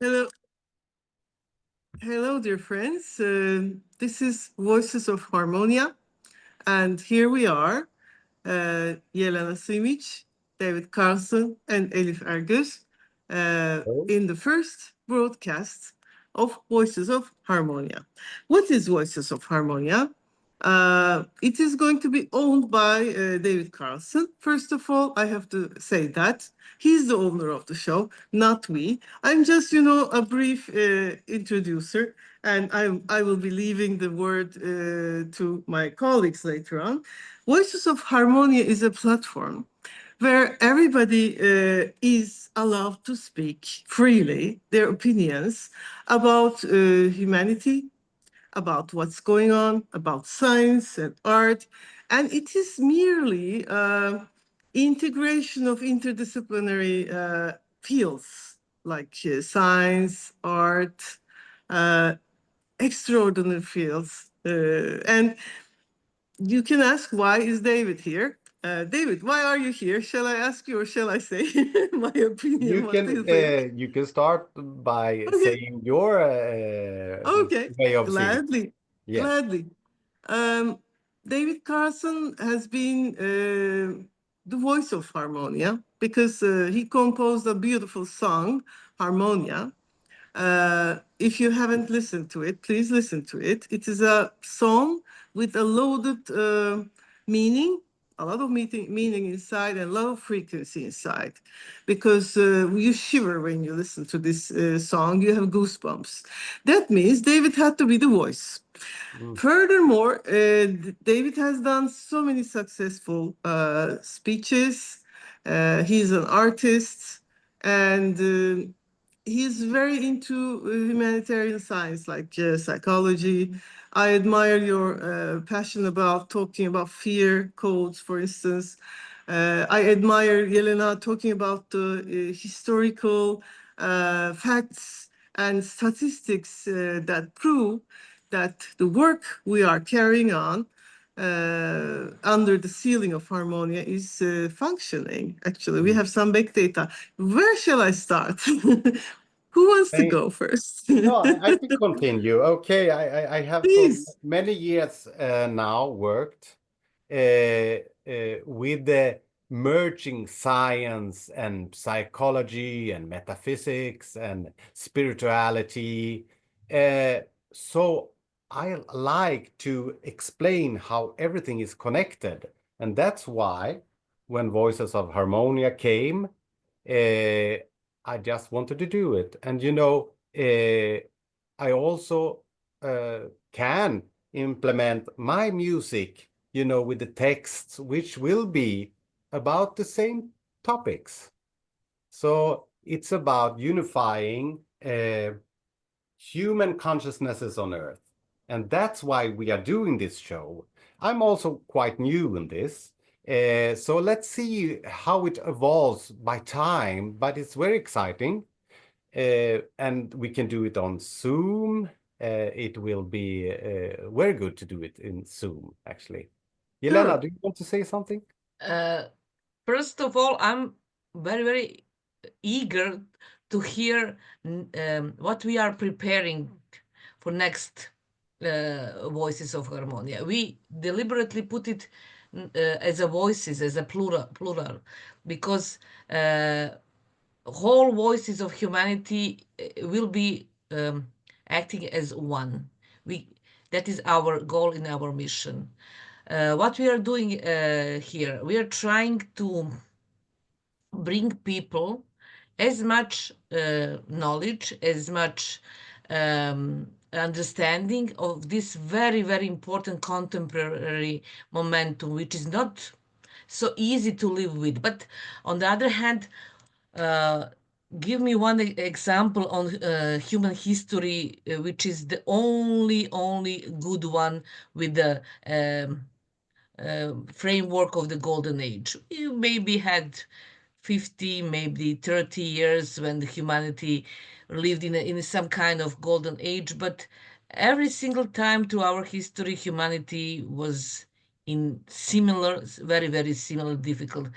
Hello, hello, dear friends. This is Voices of Harmonia, and here we are, Yelena Simic, David Carlson, and Elif Ergüz, Oh, in the first broadcast of Voices of Harmonia. What is Voices of Harmonia? It is going to be owned by David Carlson. First of all, I have to say that he's the owner of the show, not we. I'm just, a brief introducer, and I will be leaving the word to my colleagues later on. Voices of Harmonia is a platform where everybody is allowed to speak freely their opinions about humanity, about what's going on, about science and art. And it is merely integration of interdisciplinary fields like science, art, uh, extraordinary fields. And you can ask, why is David here? David, why are you here? Shall I ask you or shall I say my opinion? What do you think? you can start by Okay, saying your okay, way of seeing. gladly, Yes. gladly. Um, David Carson has been the voice of Harmonia because he composed a beautiful song, Harmonia. If you haven't listened to it, please listen to it. It is a song with a loaded meaning, a lot of meaning inside and a lot of frequency inside. Because you shiver when you listen to this song, you have goosebumps. That means David had to be the voice. Mm. Furthermore, David has done so many successful speeches. He's an artist, and he's very into humanitarian science like psychology. I admire your passion about talking about fear codes, for instance. I admire Yelena talking about the historical facts and statistics that prove that the work we are carrying on under the ceiling of Harmonia is functioning. Actually, we Mm. have some big data. Where shall I start? Who wants to I, go first? no, I can continue. Okay, I have for Please. many years now worked with the merging science and psychology and metaphysics and spirituality. Uh, so I like to explain how everything is connected. And that's why when Voices of Harmonia came, I just wanted to do it. And I also can implement my music, with the texts, which will be about the same topics. So it's about unifying human consciousnesses on Earth. And that's why we are doing this show. I'm also quite new in this. So let's see how it evolves by time, but it's very exciting. And we can do it on Zoom. It will be very good to do it in Zoom, actually. Yelena, Sure. do you want to say something? Uh, First of all, I'm very eager to hear what we are preparing for next Voices of Harmonia. We deliberately put it as a voices, as a plural, because whole voices of humanity will be acting as one. We That is our goal in our mission. What we are doing here, we are trying to bring people as much knowledge, as much understanding of this very important contemporary momentum, which is not so easy to live with. But on the other hand, uh, give me one example on human history, which is the only good one with the framework of the golden age. You maybe had 50, maybe 30 years when the humanity lived in some kind of golden age, but every single time through our history, humanity was in similar, very similar difficult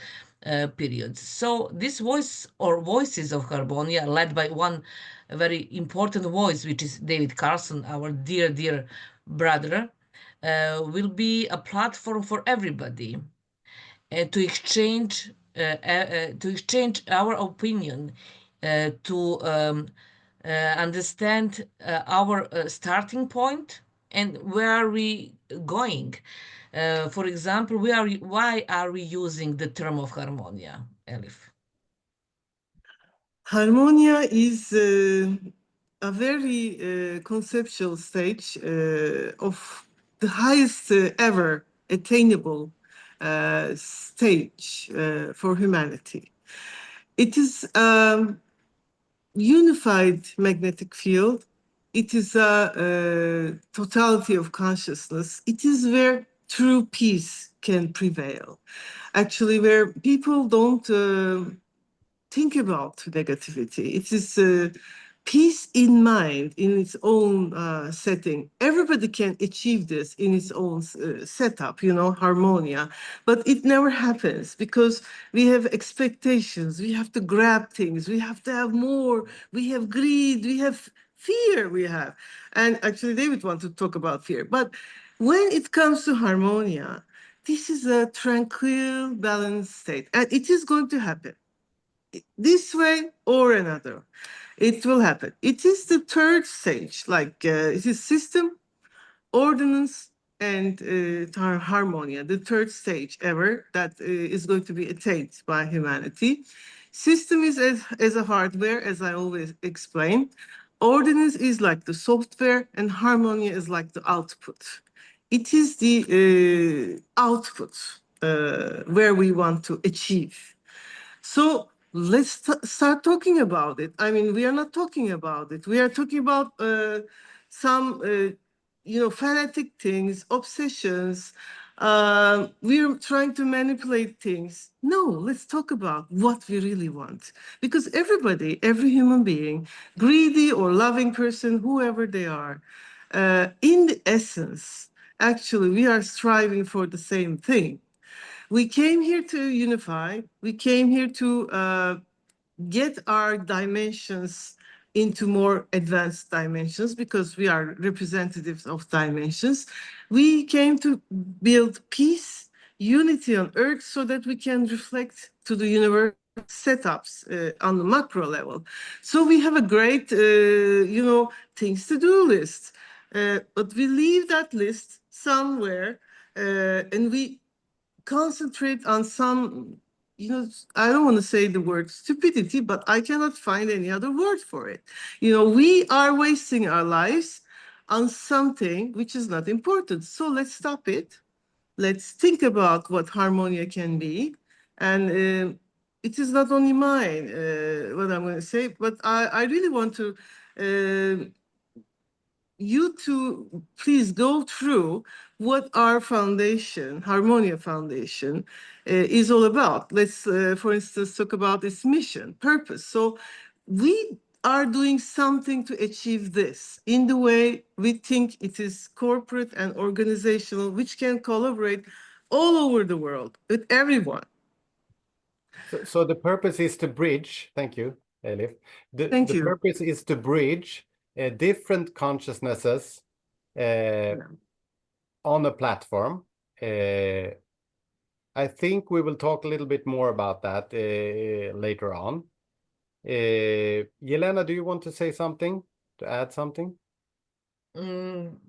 periods. So this voice or voices of Harmonia, led by one very important voice, which is David Carson, our dear brother, will be a platform for everybody to exchange our opinion, to understand our starting point and where are we going. For example, why are we using the term of Harmonia, Elif? Harmonia is a very conceptual stage of the highest ever attainable stage for humanity. It is a unified magnetic field. It is a totality of consciousness. It is where true peace can prevail. Actually, where people don't think about negativity. It is peace in mind in its own setting. Everybody can achieve this in its own setup, harmonia. But it never happens because we have expectations. We have to grab things. We have to have more. We have greed. We have fear. We have. And actually, David wanted to talk about fear. But when it comes to harmonia, this is a tranquil, balanced state. And it is going to happen this way or another. It will happen. It is the third stage, like it is system, ordinance, and harmonia, the third stage ever that is going to be attained by humanity. System is as a hardware, as I always explain. Ordinance is like the software, and harmonia is like the output. It is the output where we want to achieve. So let's start talking about it. I mean, we are not talking about it. We are talking about some, fanatic things, obsessions. We're trying to manipulate things. No, let's talk about what we really want. Because everybody, every human being, greedy or loving person, whoever they are, in the essence, actually, we are striving for the same thing. We came here to unify. We came here to get our dimensions into more advanced dimensions because we are representatives of dimensions. We came to build peace, unity on earth so that we can reflect to the universe setups on the macro level. So we have a great, things to do list. But we leave that list somewhere and we concentrate on some, I don't want to say the word stupidity, but I cannot find any other word for it. We are wasting our lives on something which is not important. So let's stop it. Let's think about what harmonia can be. And it is not only mine, what I'm going to say, but I really want to you to please go through what our foundation, Harmonia Foundation, is all about. Let's, for instance, talk about its mission, purpose. So we are doing something to achieve this in the way we think it is corporate and organizational, which can collaborate all over the world with everyone. So the purpose is to bridge, thank you, Elif. Thank The you. purpose is to bridge different consciousnesses on a platform. I think we will talk a little bit more about that later on. Yelena, do you want to say something, to add something? In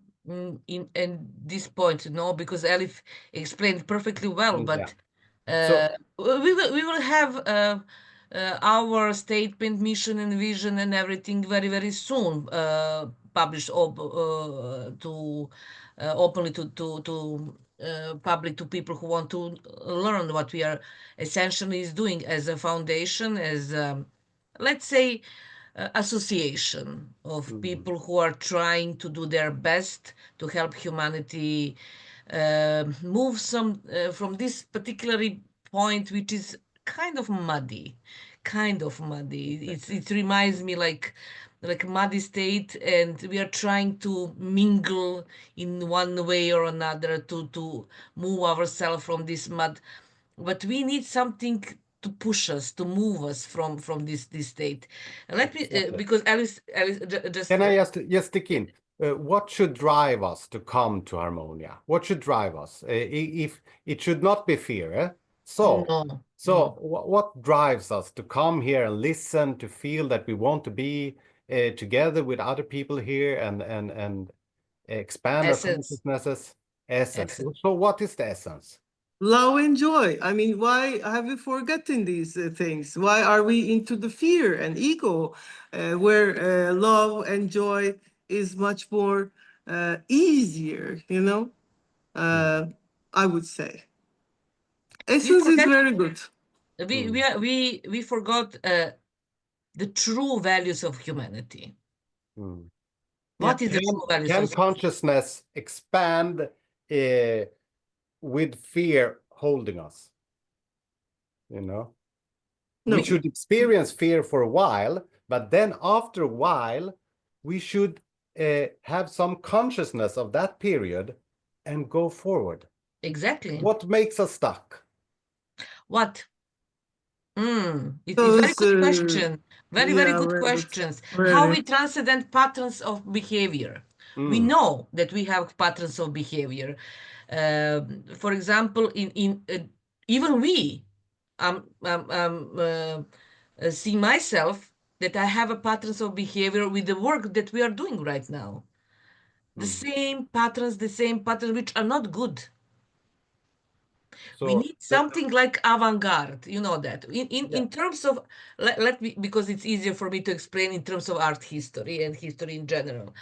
this point, no, because Elif explained perfectly well, but So we will have our statement, mission, and vision, and everything very soon published to openly to public, to people who want to learn what we are essentially is doing as a foundation, as let's say association of people who are trying to do their best to help humanity move some from this particularly point, which is kind of muddy. It reminds me like muddy state, and we are trying to mingle in one way or another to move ourselves from this mud. But we need something to push us, to move us from this state. And let me Exactly. because Alice just Can I just stick in? What should drive us to come to Harmonia? What should drive us? If it should not be fear, eh? no. What drives us to come here and listen, to feel that we want to be together with other people here and expand our Essence. consciousness? Essence. Essence. So what is the essence? Love and joy. I mean, why have we forgotten these things? Why are we into the fear and ego, where love and joy is much more easier, I would say. We Essence is forget. very good. We forgot the true values of humanity. Mm. What Yeah. is the true values Can of consciousness expand with fear holding us? No. We should experience fear for a while, but then after a while, we should have some consciousness of that period and go forward. Exactly. What makes us stuck? What? It's very Those, good question. Very yeah, good very good. questions. How Very. we transcend patterns of behavior. We know that we have patterns of behavior. For example, in even we, see myself that I have a patterns of behavior with the work that we are doing right now. The same patterns, which are not good. We So need something like avant-garde, you know that. In terms of, let me, because it's easier for me to explain in terms of art history and history in general.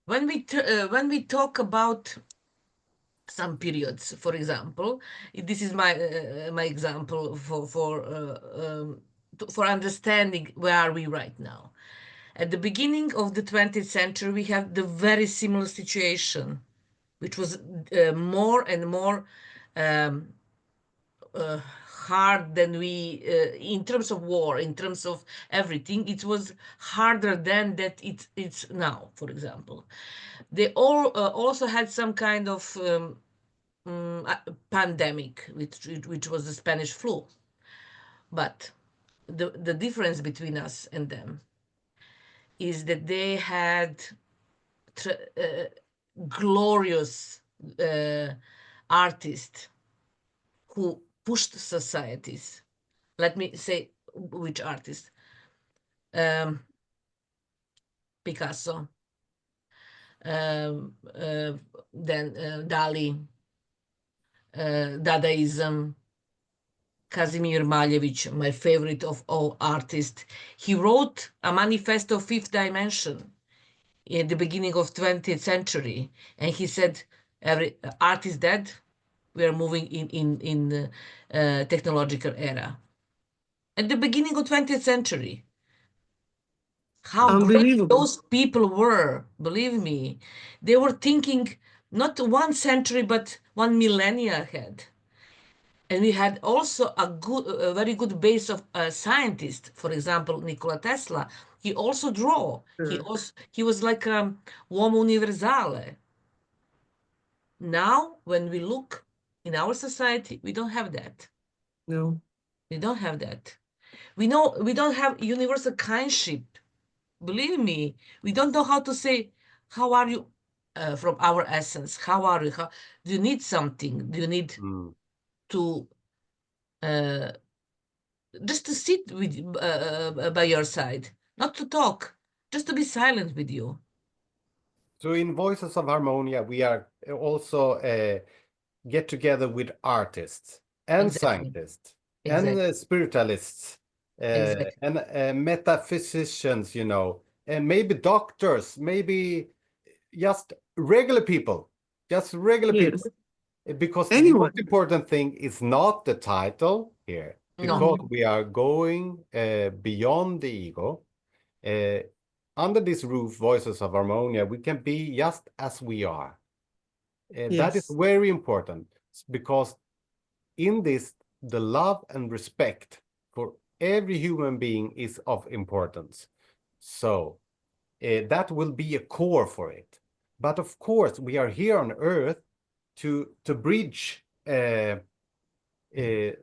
When we talk about some periods, for example, this is my example for understanding where are we right now. At the beginning of the 20th century, we have the very similar situation, which was more and more hard than we in terms of war, in terms of everything. It was harder than that it's now, for example. They all also had some kind of pandemic, which was the Spanish flu. But the difference between us and them is that they had glorious artists who pushed societies. Let me say which artist. Picasso, then Dali, Dadaism, Kazimir Malevich, my favorite of all artists. He wrote a manifesto of fifth dimension in the beginning of 20th century, and he said, "Every art is dead. We are moving in the technological era." At the beginning of 20th century, how great Unbelievable. those people were, believe me. They were thinking not 1 century, but 1 millennia ahead. And we had also a very good base of scientists. For example, Nikola Tesla. He also drew. He was like a uomo universale. Now, when we look in our society, we don't have that. No. We don't have that. We know we don't have universal kindship. Believe me, we don't know how to say, how are you, from our essence? How are you? Do you need something? Do you need to just to sit with by your side, not to talk, just to be silent with you? So in Voices of Harmonia, we are also get together with artists and Exactly. scientists Exactly. and spiritualists Exactly. and metaphysicians, and maybe doctors, maybe just regular people, Yes. because the Anyone. most important thing is not the title here, because No. we are going beyond the ego. Under this roof, Voices of Harmonia, we can be just as we are. That is Yes. very important, because in this, the love and respect for every human being is of importance. So that will be a core for it. But of course, we are here on Earth to bridge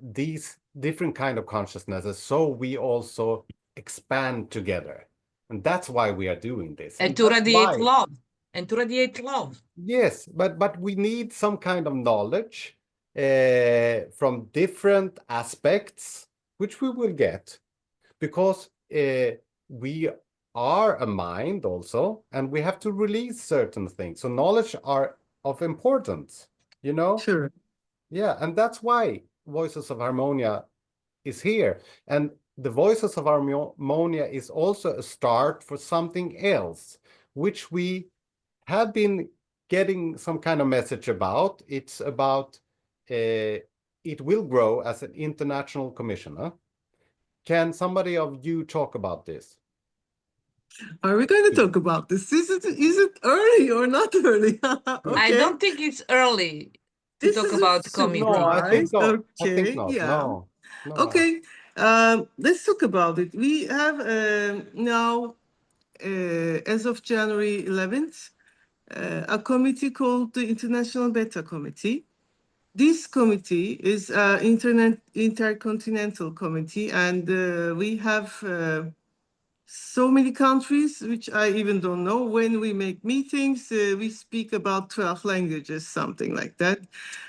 these different kind of consciousnesses, so we also expand together. And that's why we are doing this. And And to that's radiate why, love. And to radiate love. yes, but we need some kind of knowledge from different aspects, which we will get, because we are a mind also, and we have to release certain things. So knowledge are of importance, you know? Sure. Yeah, and that's why Voices of Harmonia is here. And the Voices of Harmonia is also a start for something else, which we have been getting some kind of message about. It's about it will grow as an international commissioner. Can somebody of you talk about this? Are we going to talk about this? Is it early or not early? I Okay. don't think it's early to This talk is a about committee. No, I think surprise. not. I think Okay, not. yeah. No, no. Okay, let's talk about it. We have now, as of January 11th, a committee called the International Beta Committee. This committee is an intercontinental committee, and we have so many countries, which I even don't know. When we make meetings, we speak about 12 languages, something like that.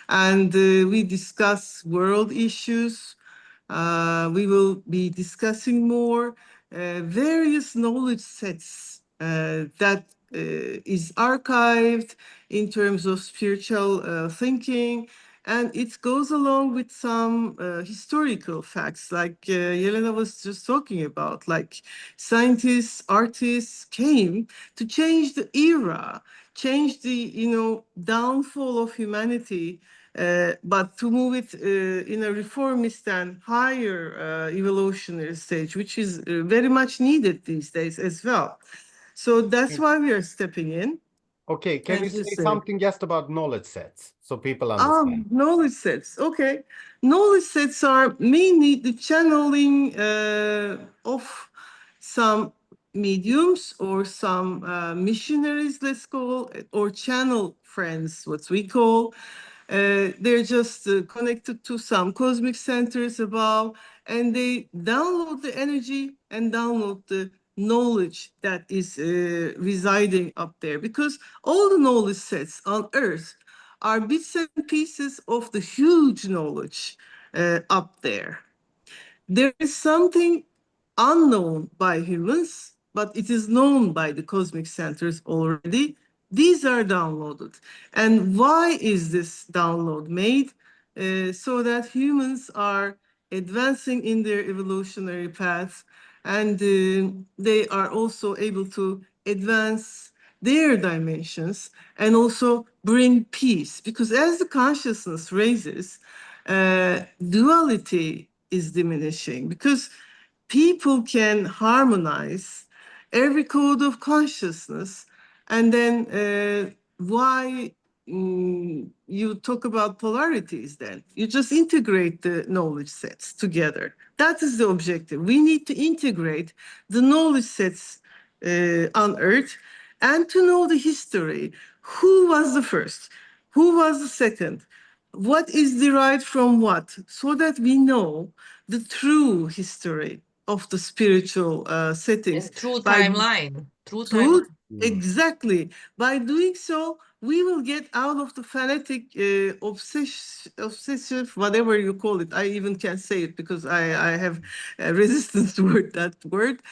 And we discuss world issues. We will be discussing more various knowledge sets that is archived in terms of spiritual thinking. And it goes along with some historical facts, like Yelena was just talking about, like scientists, artists came to change the era, change the downfall of humanity, but to move it in a reformist and higher evolutionary stage, which is very much needed these days as well. So that's why we are stepping in. Okay, can you As you say say. something just about knowledge sets so people understand? Knowledge sets. Okay. Knowledge sets are mainly the channeling of some mediums or some missionaries, let's call it, or channel friends, what we call. They're just connected to some cosmic centers above, and they download the energy and download the knowledge that is residing up there. Because all the knowledge sets on Earth are bits and pieces of the huge knowledge up there. There is something unknown by humans, but it is known by the cosmic centers already. These are downloaded. And why is this download made? So that humans are advancing in their evolutionary path, and they are also able to advance their dimensions and also bring peace. Because as the consciousness raises, duality is diminishing, because people can harmonize every code of consciousness. And then why you talk about polarities then? You just integrate the knowledge sets together. That is the objective. We need to integrate the knowledge sets on Earth and to know the history. Who was the first? Who was the second? What is derived from what? So that we know the true history of the spiritual settings. And true By timeline. True True, timeline. exactly. By doing so, we will get out of the fanatic obsessive, whatever you call it. I even can't say it because I have resistance toward that word.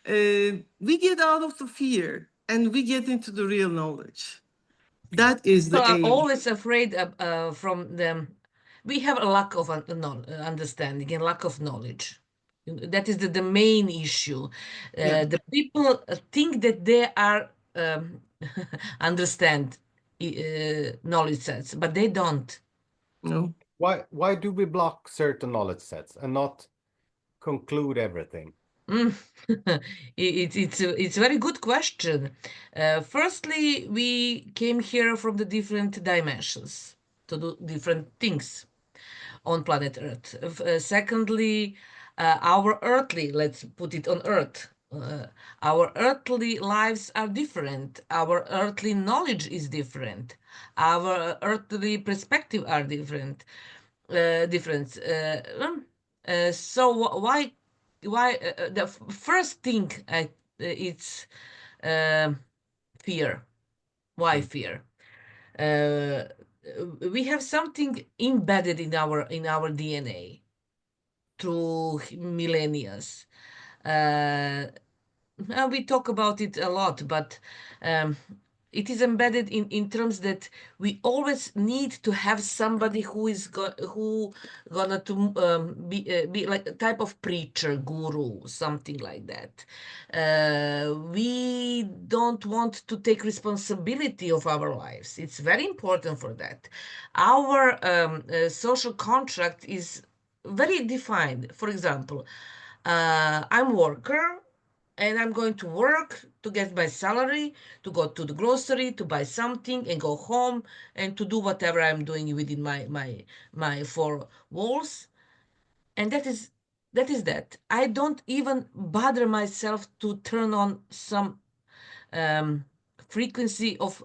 We get out of the fear and we get into the real knowledge. That is People the are aim. always afraid from them. We have a lack of understanding and lack of knowledge. That is the main issue. Yeah. The people think that they are understand knowledge sets, but they don't. No. Why do we block certain knowledge sets and not conclude everything? It's a very good question. Firstly, we came here from the different dimensions to do different things on planet Earth. Secondly, our earthly, let's put it on Earth. Our earthly lives are different. Our earthly knowledge is different. Our earthly perspective are different. So why the first thing it's fear. Why fear? Uh, we have something embedded in our DNA through millennia. We talk about it a lot, but um, it is embedded in terms that we always need to have somebody who gonna to be like a type of preacher, guru, something like that. We don't want to take responsibility of our lives. It's very important for that. Our social contract is very defined. For example, I'm worker and I'm going to work to get my salary, to go to the grocery, to buy something and go home and to do whatever I'm doing within my four walls. And that. I don't even bother myself to turn on some um, frequency of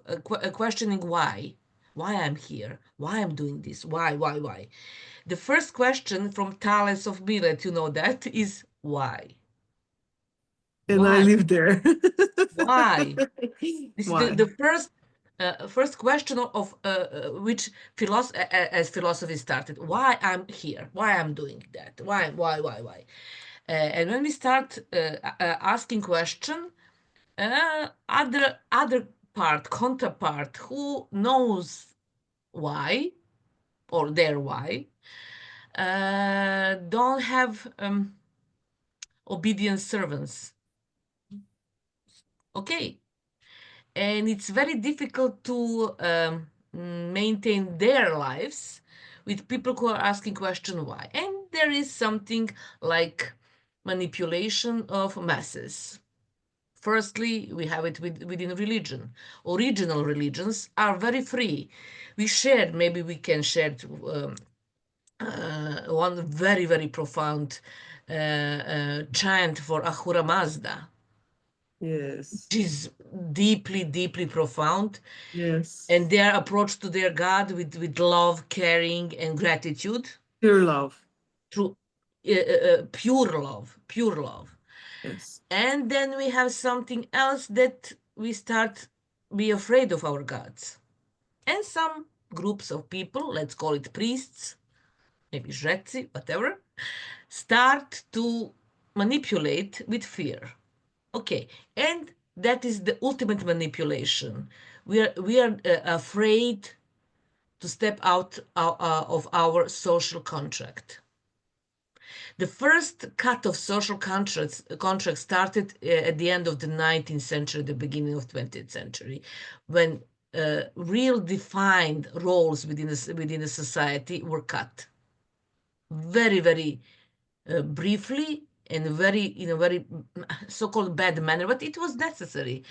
questioning why I'm here, why I'm doing this, why. The first question from Thales of Milet, you know that, is why. And I Why? live there. Why? This is Why? the first question of which as philosophy started. Why I'm here? Why I'm doing that? Why? And when we start asking question, other counterpart who knows why or their why don't have obedient servants. Okay, and it's very difficult to maintain their lives with people who are asking question why. And there is something like manipulation of masses. Firstly, we have it within religion. Original religions are very free. Maybe we can share one very profound chant for Ahura Mazda, Yes. which is deeply profound. Yes. And their approach to their God with love, caring, and gratitude Pure love. through pure love. Yes. And then we have something else that we start be afraid of our gods. And some groups of people, let's call it priests, maybe жрецы, whatever, start to manipulate with fear. Okay, and that is the ultimate manipulation. We are afraid to step out of our social contract. The first cut of social contracts started at the end of the 19th century, the beginning of 20th century, when real defined roles within a society were cut. Very briefly and in a very so-called bad manner, but it was necessary.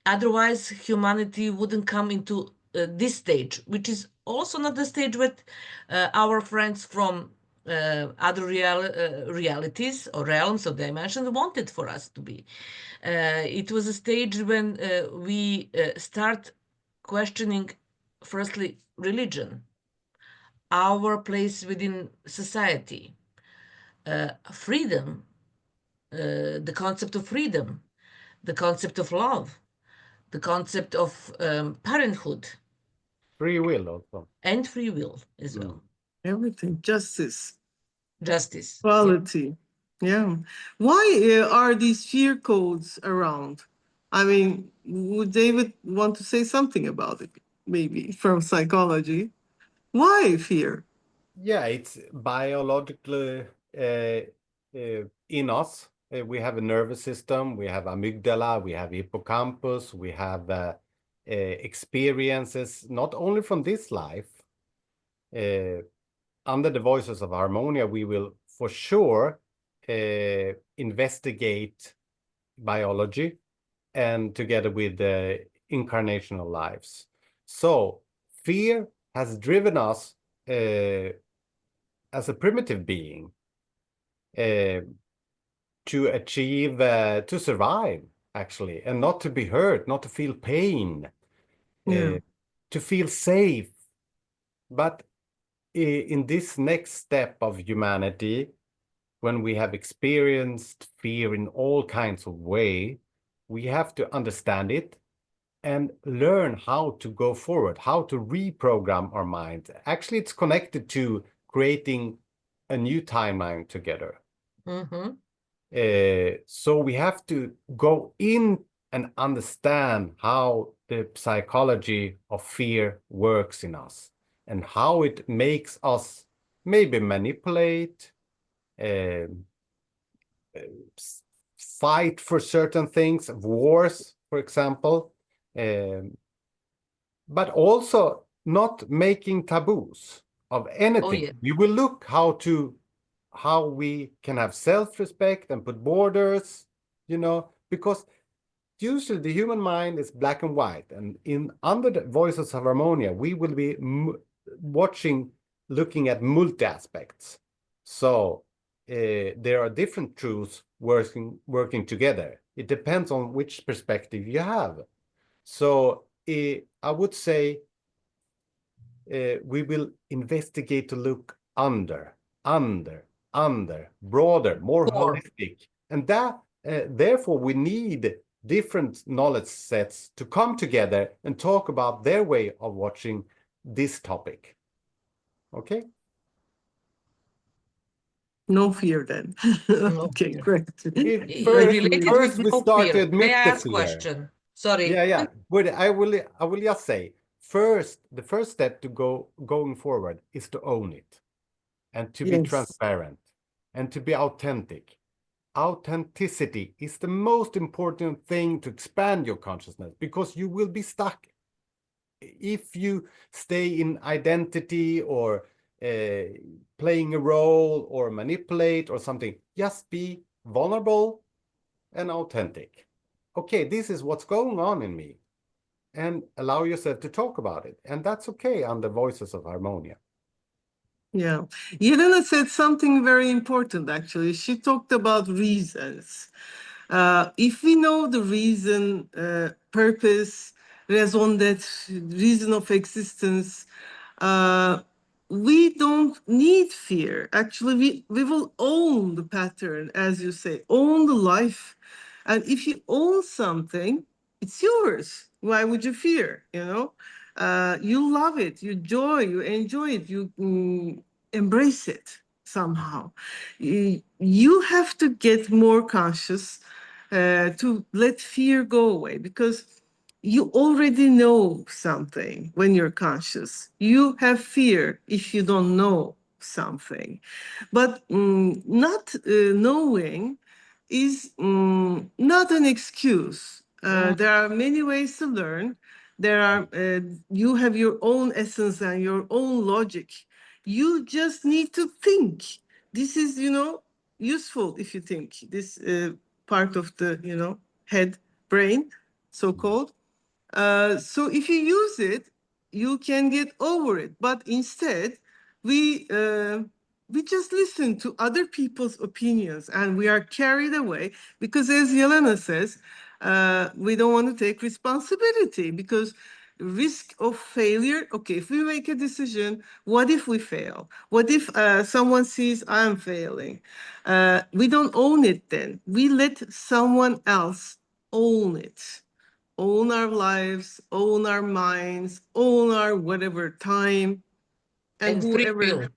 Otherwise, humanity wouldn't come into this stage, which is also not the stage with our friends from other realities or realms or dimensions wanted for us to be. It was a stage when we start questioning, firstly, religion, our place within society, freedom, the concept of freedom, the concept of love, the concept of parenthood, Free will also. and free will as well. Everything. Justice. Justice. Quality. Yeah. Why are these fear codes around? I mean, would David want to say something about it? Maybe from psychology. Why fear? Yeah, it's biologically in us. We have a nervous system, we have amygdala, we have hippocampus, we have experiences, not only from this life. Under the Voices of Harmonia, we will for sure investigate biology and together with the incarnational lives. So fear has driven us as a primitive being to achieve, to survive, actually, and not to be hurt, not to feel pain, Yeah. to feel safe. But in this next step of humanity, when we have experienced fear in all kinds of way, we have to understand it and learn how to go forward, how to reprogram our mind. Actually, it's connected to creating a new timeline together. Mm-hmm. So we have to go in and understand how the psychology of fear works in us and how it makes us maybe manipulate, uh, fight for certain things, wars, for example, but also not making taboos of Oh, anything. yeah. We will look how we can have self-respect and put borders, because usually the human mind is black and white, and under the voices of Harmonia, we will be looking at multi-aspects. So there are different truths working together. It depends on which perspective you have. So I would say we will investigate to look under, broader, more Core. holistic. And that, therefore, we need different knowledge sets to come together and talk about their way of watching this topic. Okay? No fear then. No Okay, fear. great. Great First, to Related hear. with we no start to fear. May admit I the ask fear. question? Sorry. Yeah. But I will just say, the first step to going forward is to own it and to be Yes. transparent and to be authentic. Authenticity is the most important thing to expand your consciousness, because you will be stuck if you stay in identity or playing a role or manipulate or something. Just be vulnerable and authentic. Okay, this is what's going on in me, and allow yourself to talk about it. And that's okay under Voices of Harmonia. Yeah. Yelena said something very important, actually. She talked about reasons. If we know the reason, purpose, raison d'être, reason of existence, uh, we don't need fear. Actually, we will own the pattern, as you say, own the life. And if you own something, it's yours. Why would you fear? You love it, you enjoy it, you embrace it somehow. You have to get more conscious to let fear go away, because you already know something when you're conscious. You have fear if you don't know something. But not knowing is not an excuse. Mm, There are many ways to learn. You have your own essence and your own logic. You just need to think. This is, useful if you think. This part of the, head, brain, so-called. So if you use it, you can get over it. But instead, we we just listen to other people's opinions, and we are carried away because, as Yelena says, we don't want to take responsibility, because risk of failure. Okay, if we make a decision, what if we fail? What if someone sees I'm failing? We don't own it then. We let someone else own it, own our lives, own our minds, own our whatever time, and and free whoever. will.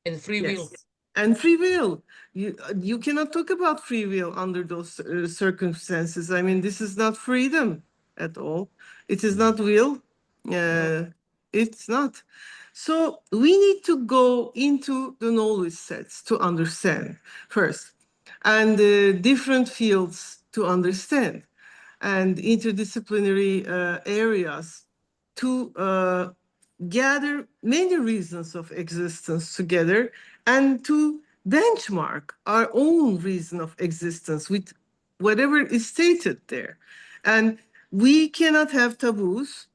And free will. Yes. And free will. You cannot talk about free will under those circumstances. I mean, this is not freedom at all. It is not will. No. It's not. So we need to go into the knowledge sets to understand first, and different fields to understand, and interdisciplinary areas to gather many reasons of existence together, and to benchmark our own reason of existence with whatever is stated there. And we cannot have taboos.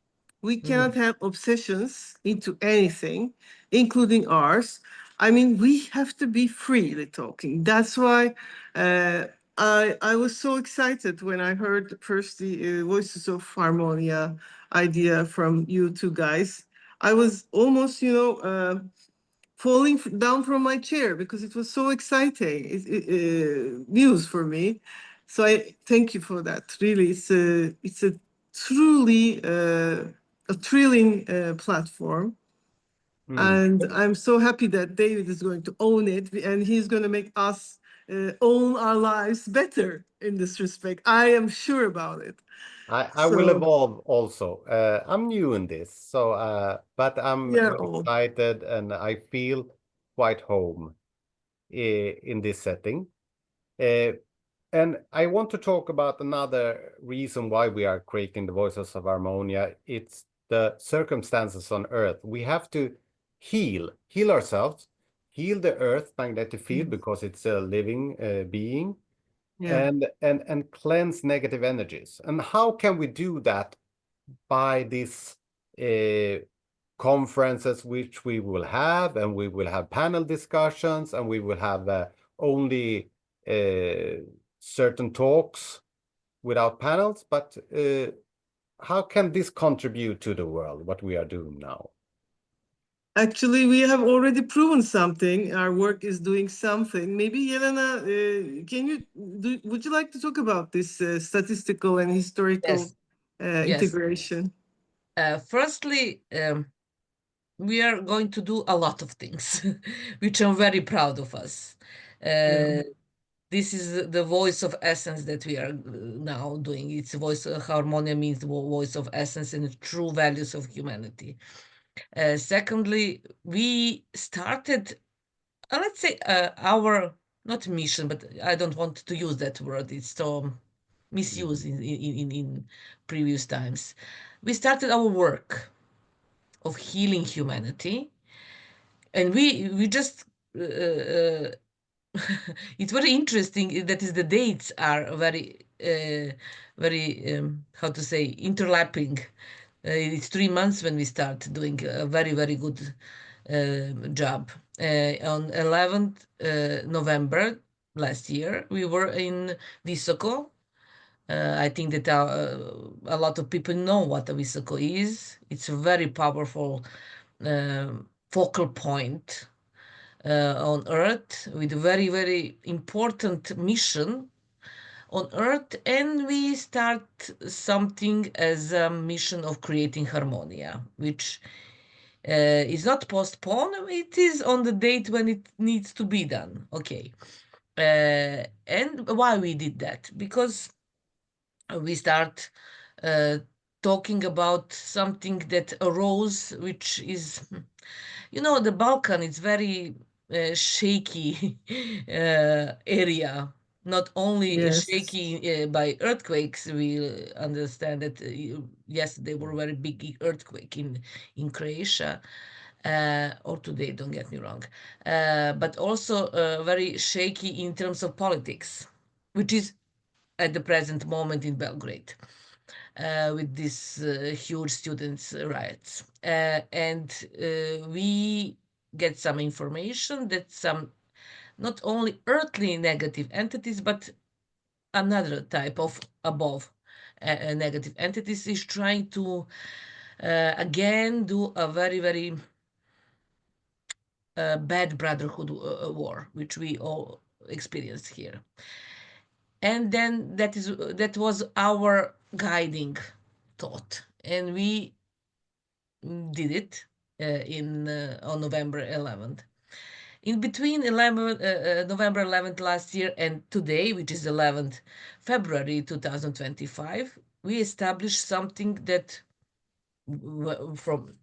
We cannot have obsessions into anything, including ours. I mean, we have to be freely talking. That's why I was so excited when I heard first the Voices of Harmonia idea from you two guys. I was almost, falling down from my chair because it was so exciting news for me. So I thank you for that. Really, it's a truly a thrilling platform. And I'm so happy that David is going to own it, and he's going to make us own our lives better in this respect. I am sure about it. I will evolve also. I'm new in this, so but I'm Yeah, all. excited and I feel quite home in this setting. And I want to talk about another reason why we are creating the Voices of Harmonia. It's the circumstances on Earth. We have to heal ourselves, heal the Earth magnetic field because it's a living being, Yeah. and cleanse negative energies. And how can we do that? By these conferences which we will have, and we will have panel discussions, and we will have only certain talks without panels. But how can this contribute to the world, what we are doing now? Actually, we have already proven something. Our work is doing something. Maybe Yelena, would you like to talk about this statistical and historical Yes. Yes. integration? Firstly, we are going to do a lot of things, which I'm very proud of us. Yeah. This is the voice of essence that we are now doing. It's voice harmonia means the voice of essence and the true values of humanity. Secondly, we started, let's say, our not mission, but I don't want to use that word. It's so misused in previous times. We started our work of healing humanity, and we just it's very interesting that is the dates are very how to say interlapping. It's 3 months when we start doing a very good job. On 11th November last year, we were in Visoko. I think that a lot of people know what a Visoko is. It's a very powerful focal point on Earth with a very important mission on Earth, and we start something as a mission of creating Harmonia, which is not postponed, it is on the date when it needs to be done. Okay. And why we did that? Because we start talking about something that arose, which is, the Balkan is very shaky area. Not only Yes. shaky by earthquakes, we understand that yes, there were very big earthquake in Croatia, or today. Don't get me wrong, but also very shaky in terms of politics, which is at the present moment in Belgrade. With these huge students' riots. And we get some information that some not only earthly negative entities, but another type of above negative entities is trying to again do a very bad brotherhood war, which we all experienced here. And then that was our guiding thought, and we did it on November 11th. In between November 11th last year and today, which is 11th February 2025, we established something that, from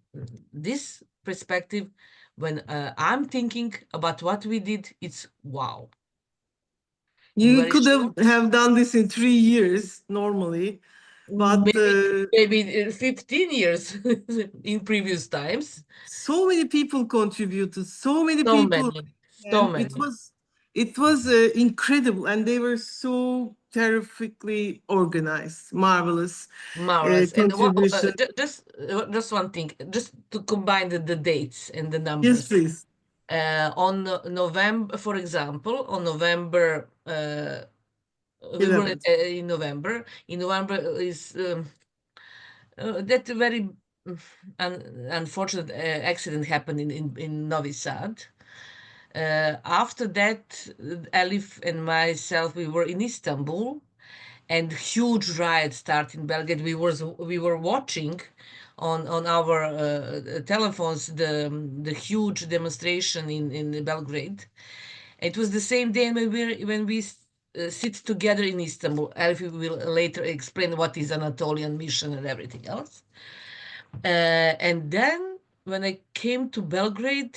this perspective, when I'm thinking about what we did, it's wow. You could have done this in 3 years normally, but maybe 15 years in previous times. So many people contributed. So many So people, many, so and many. it was incredible, and they were so terrifically organized, marvelous Marvelous. And contribution. just one thing, just to combine the dates and the Yes, numbers. please. On November, for example, on November, we were 11th. in November. In November is that very unfortunate accident happened in Novi Sad. After that, Elif and myself, we were in Istanbul, and huge riots started in Belgrade. We were watching on our telephones the huge demonstration in Belgrade. It was the same day when we sit together in Istanbul. Elif will later explain what is Anatolian mission and everything else. And then when I came to Belgrade,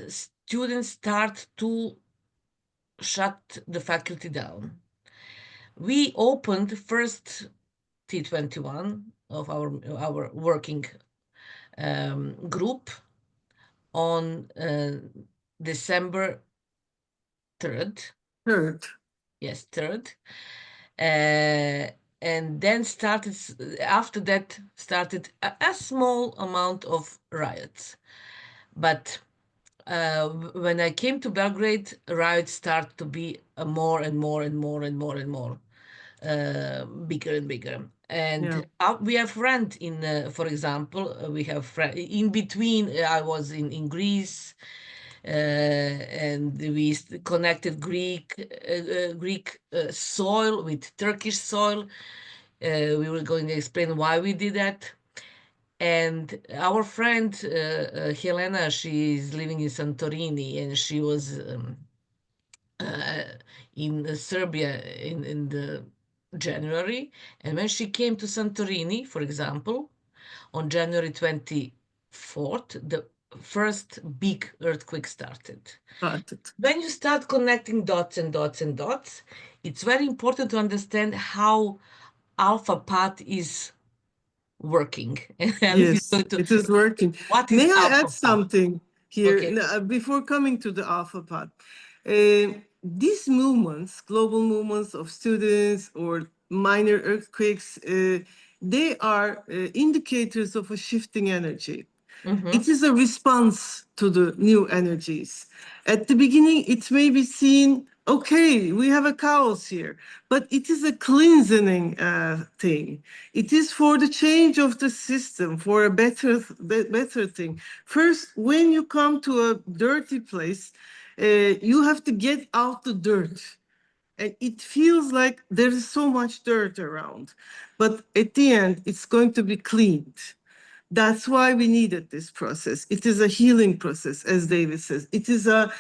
students start to shut the faculty down. We opened first T21 of our working group on December 3rd. Third. Yes, 3rd. And then after that started a small amount of riots. But when I came to Belgrade, riots start to be more and more and more and more and more bigger and bigger. And we have friends in, for example, we have in between. I was in Greece, and we connected Greek soil with Turkish soil. We were going to explain why we did that. And our friend Helena, she is living in Santorini, and she was in Serbia in the January. And when she came to Santorini, for example, on January 24th, the first big earthquake started. When you start connecting dots and dots and dots, it's very important to understand how alpha path is working. Yes, it is working. What is May I alpha add path? something here Okay. before coming to the alpha path? These movements, global movements of students or minor earthquakes, they are indicators of a shifting energy. It is a response to the new energies. At the beginning, it may be seen, okay, we have a chaos here, but it is a cleansing thing. It is for the change of the system, for a better thing. First, when you come to a dirty place, you have to get out the dirt. And it feels like there is so much dirt around. But at the end, it's going to be cleaned. That's why we needed this process. It is a healing process, as David says. It is a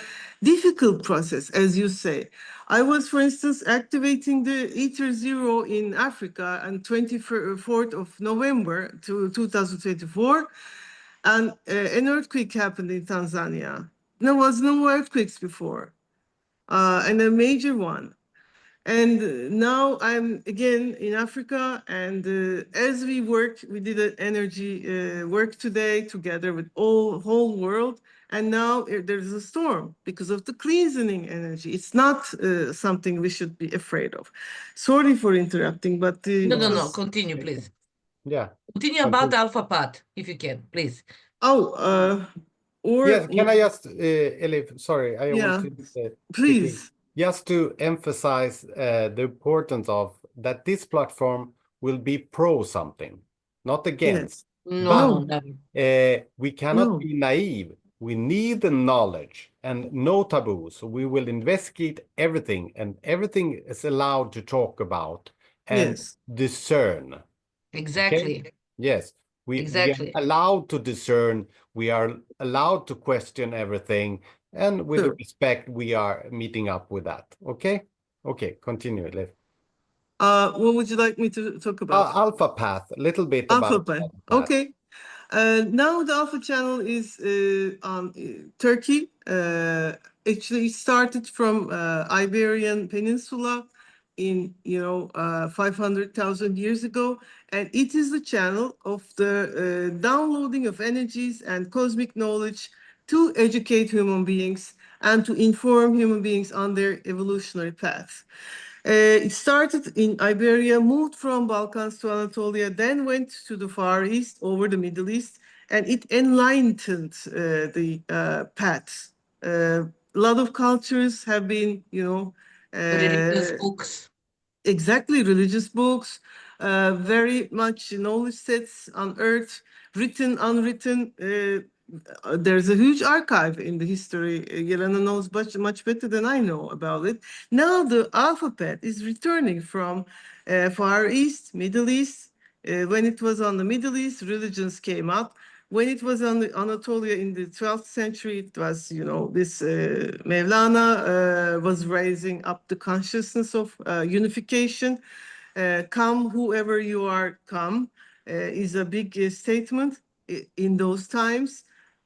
difficult process, as you say. I was, for instance, activating the Ether Zero in Africa on 24th of November 2024, and an earthquake happened in Tanzania. There was no earthquakes before, and a major one. And now I'm again in Africa, and as we work, we did an energy work today together with whole world, and now there's a storm because of the cleansing energy. It's not something we should be afraid of. Sorry for interrupting, but No. Continue, please. Yeah. Continue about alpha path, if you can, please. Yes, can I just, Elif, sorry, I want to please. Just to emphasize the importance of that this platform will be pro something, not against. Yes. But never. we cannot be naive. We need the knowledge and no taboos. We will investigate everything, and everything is allowed to talk about and discern. Exactly. Okay? Yes. We are Exactly. allowed to discern. We are allowed to question everything. And with respect, we are meeting up with that. Okay? Okay, continue, Liv. What would you like me to talk about? Alpha path, a little bit about path. Okay. Now the Alpha channel is on Turkey. Actually, it started from Iberian Peninsula in 500,000 years ago, and it is the channel of the downloading of energies and cosmic knowledge to educate human beings and to inform human beings on their evolutionary path. It started in Iberia, moved from Balkans to Anatolia, then went to the Far East, over the Middle East, and it enlightened the paths. A lot of cultures have been, religious books. Exactly, religious books, very much knowledge sets on earth, written, unwritten. There's a huge archive in the history. Yelena knows much better than I know about it. Now the alphabet is returning from Far East, Middle East. When it was on the Middle East, religions came up. When it was on the Anatolia in the 12th century, it was, this Mevlana was raising up the consciousness of unification. Come, whoever you are, come, is a big statement in those times,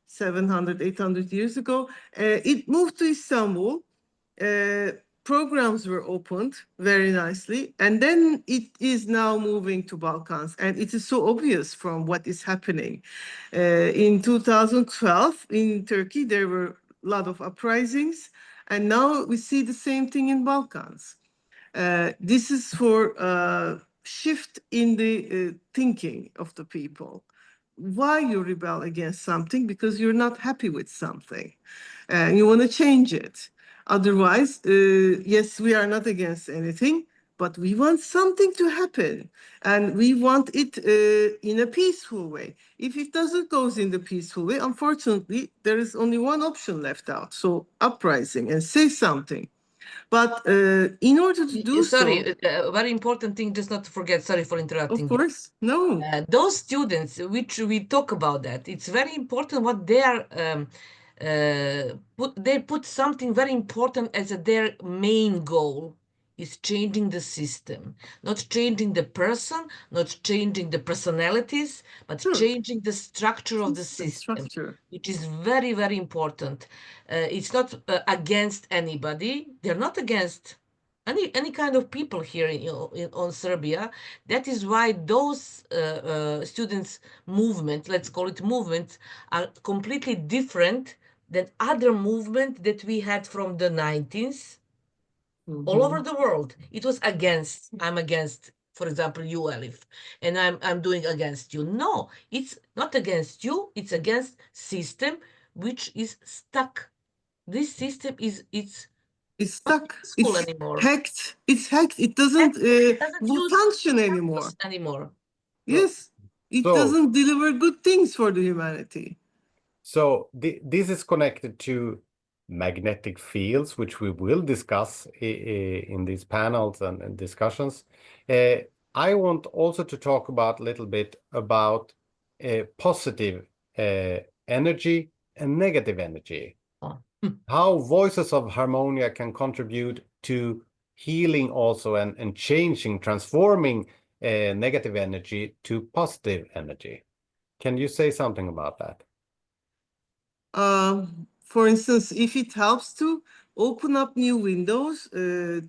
700, 800 years ago. It moved to Istanbul. Programs were opened very nicely, and then it is now moving to Balkans, and it is so obvious from what is happening. In 2012 in Turkey, there were a lot of uprisings, and now we see the same thing in Balkans. This is for a shift in the thinking of the people. Why you rebel against something? Because you're not happy with something and you want to change it. Otherwise, yes, we are not against anything, but we want something to happen and we want it in a peaceful way. If it doesn't go in the peaceful way, unfortunately, there is only one option left out. So uprising and say something. But in order to do Sorry, so, very important thing, just not to forget, sorry for of interrupting you. course, no. Those students, which we talk about that, it's very important what they are, they put something very important as their main goal is changing the system, not changing the person, not changing the personalities, but Sure. changing the structure of the System system, structure. which is very, very important. It's not against anybody. They're not against any kind of people here on Serbia. That is why those students movement, let's call it movement, are completely different than other movement that we had from the 19th all over the world. It was against, I'm against, for example, you, Elif, and I'm doing against you. No, it's not against you, it's against system which is stuck. This system it's stuck. school It's anymore. hacked. It's hacked. It doesn't function anymore. Anymore. Yes, it So- doesn't deliver good things for the humanity. So this is connected to magnetic fields, which we will discuss in these panels and discussions. I want also to talk about a little bit about positive energy and negative energy. Oh. How voices of Harmonia can contribute to healing also and changing, transforming negative energy to positive energy. Can you say something about that? For instance, if it helps to open up new windows to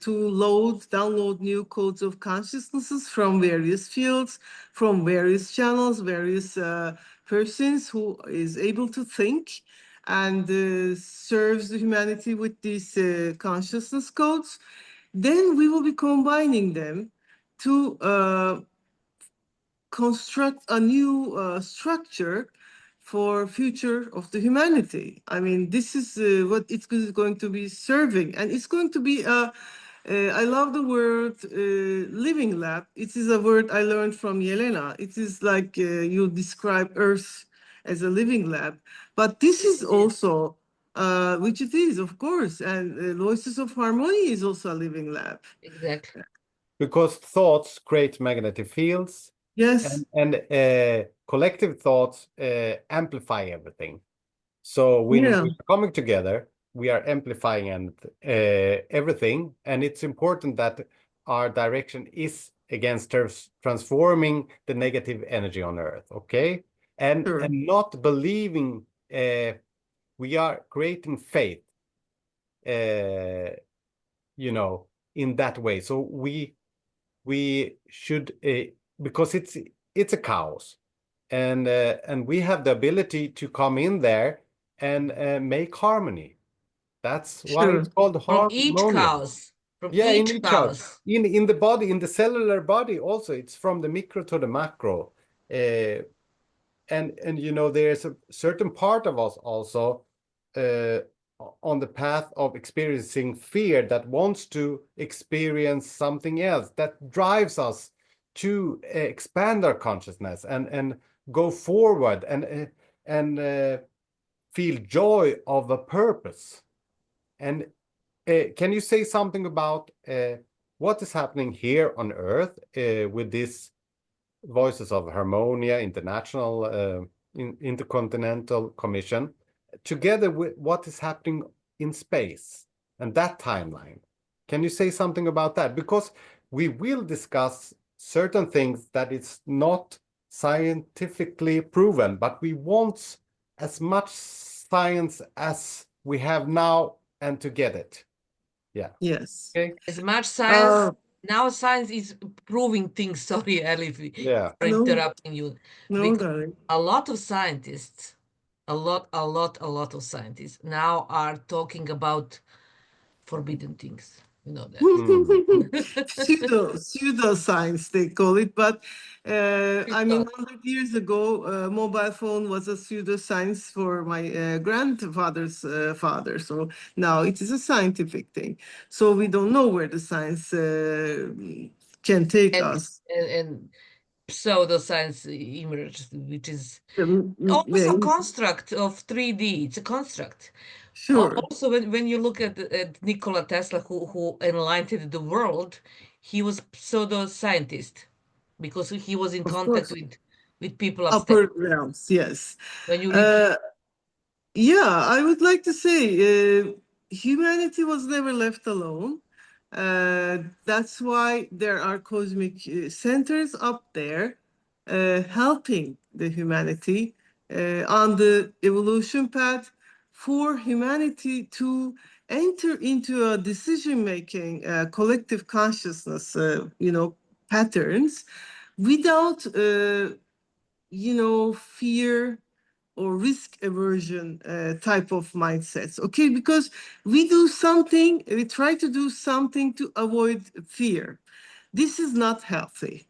download new codes of consciousnesses from various fields, from various channels, various persons who is able to think and serves the humanity with these consciousness codes, then we will be combining them to construct a new structure for future of the humanity. I mean, this is what it's going to be serving, and it's going to be I love the word living lab. It is a word I learned from Yelena. It is like you describe Earth as a living lab, but this is also, which it is, of course, and Voices of Harmony is also a living lab. Exactly. Because thoughts create magnetic fields. Yes. And collective thoughts amplify everything. So when Yeah. we are coming together, we are amplifying and everything. And it's important that our direction is against transforming the negative energy on Earth, okay? And Sure. and not believing we are creating faith, in that way. So we should because it's a chaos, and we have the ability to come in there and make harmony. That's why Sure. it's called From each harmonia. chaos. From Yeah, in each each other, chaos. in the body, in the cellular body also. It's from the micro to the macro, and there's a certain part of us also on the path of experiencing fear that wants to experience something else, that drives us to expand our consciousness and go forward and feel joy of a purpose. And can you say something about what is happening here on Earth with this Voices of Harmonia International Intercontinental Commission, together with what is happening in space and that timeline? Can you say something about that? Because we will discuss certain things that it's not scientifically proven, but we want as much science as we have now and to get it. Yeah. Yes. Okay. As much science, Uh, now science is proving things. Sorry, Elif, Yeah. for no, interrupting you. no, Because darling. a lot of scientists, a lot of scientists now are talking about forbidden things. You know that. Pseudoscience, they call it. But I mean, Pseudo. 100 years ago, mobile phone was a pseudoscience for my grandfather's father. So now it is a scientific thing. So we don't know where the science can take and us. and pseudoscience emerged, which is Yeah, also construct of 3D. It's a construct. sure, Also, when you look at Nikola Tesla, who enlightened the world, he was pseudo-scientist because he was in of contact course. with people upstairs. Upper realms, yes. When you read, Uh, Yeah, I would like to say humanity was never left alone. That's why there are cosmic centers up there helping the humanity on the evolution path for humanity to enter into a decision-making, collective consciousness, patterns without, fear or risk aversion type of mindsets. Okay, because we try to do something to avoid fear. This is not healthy.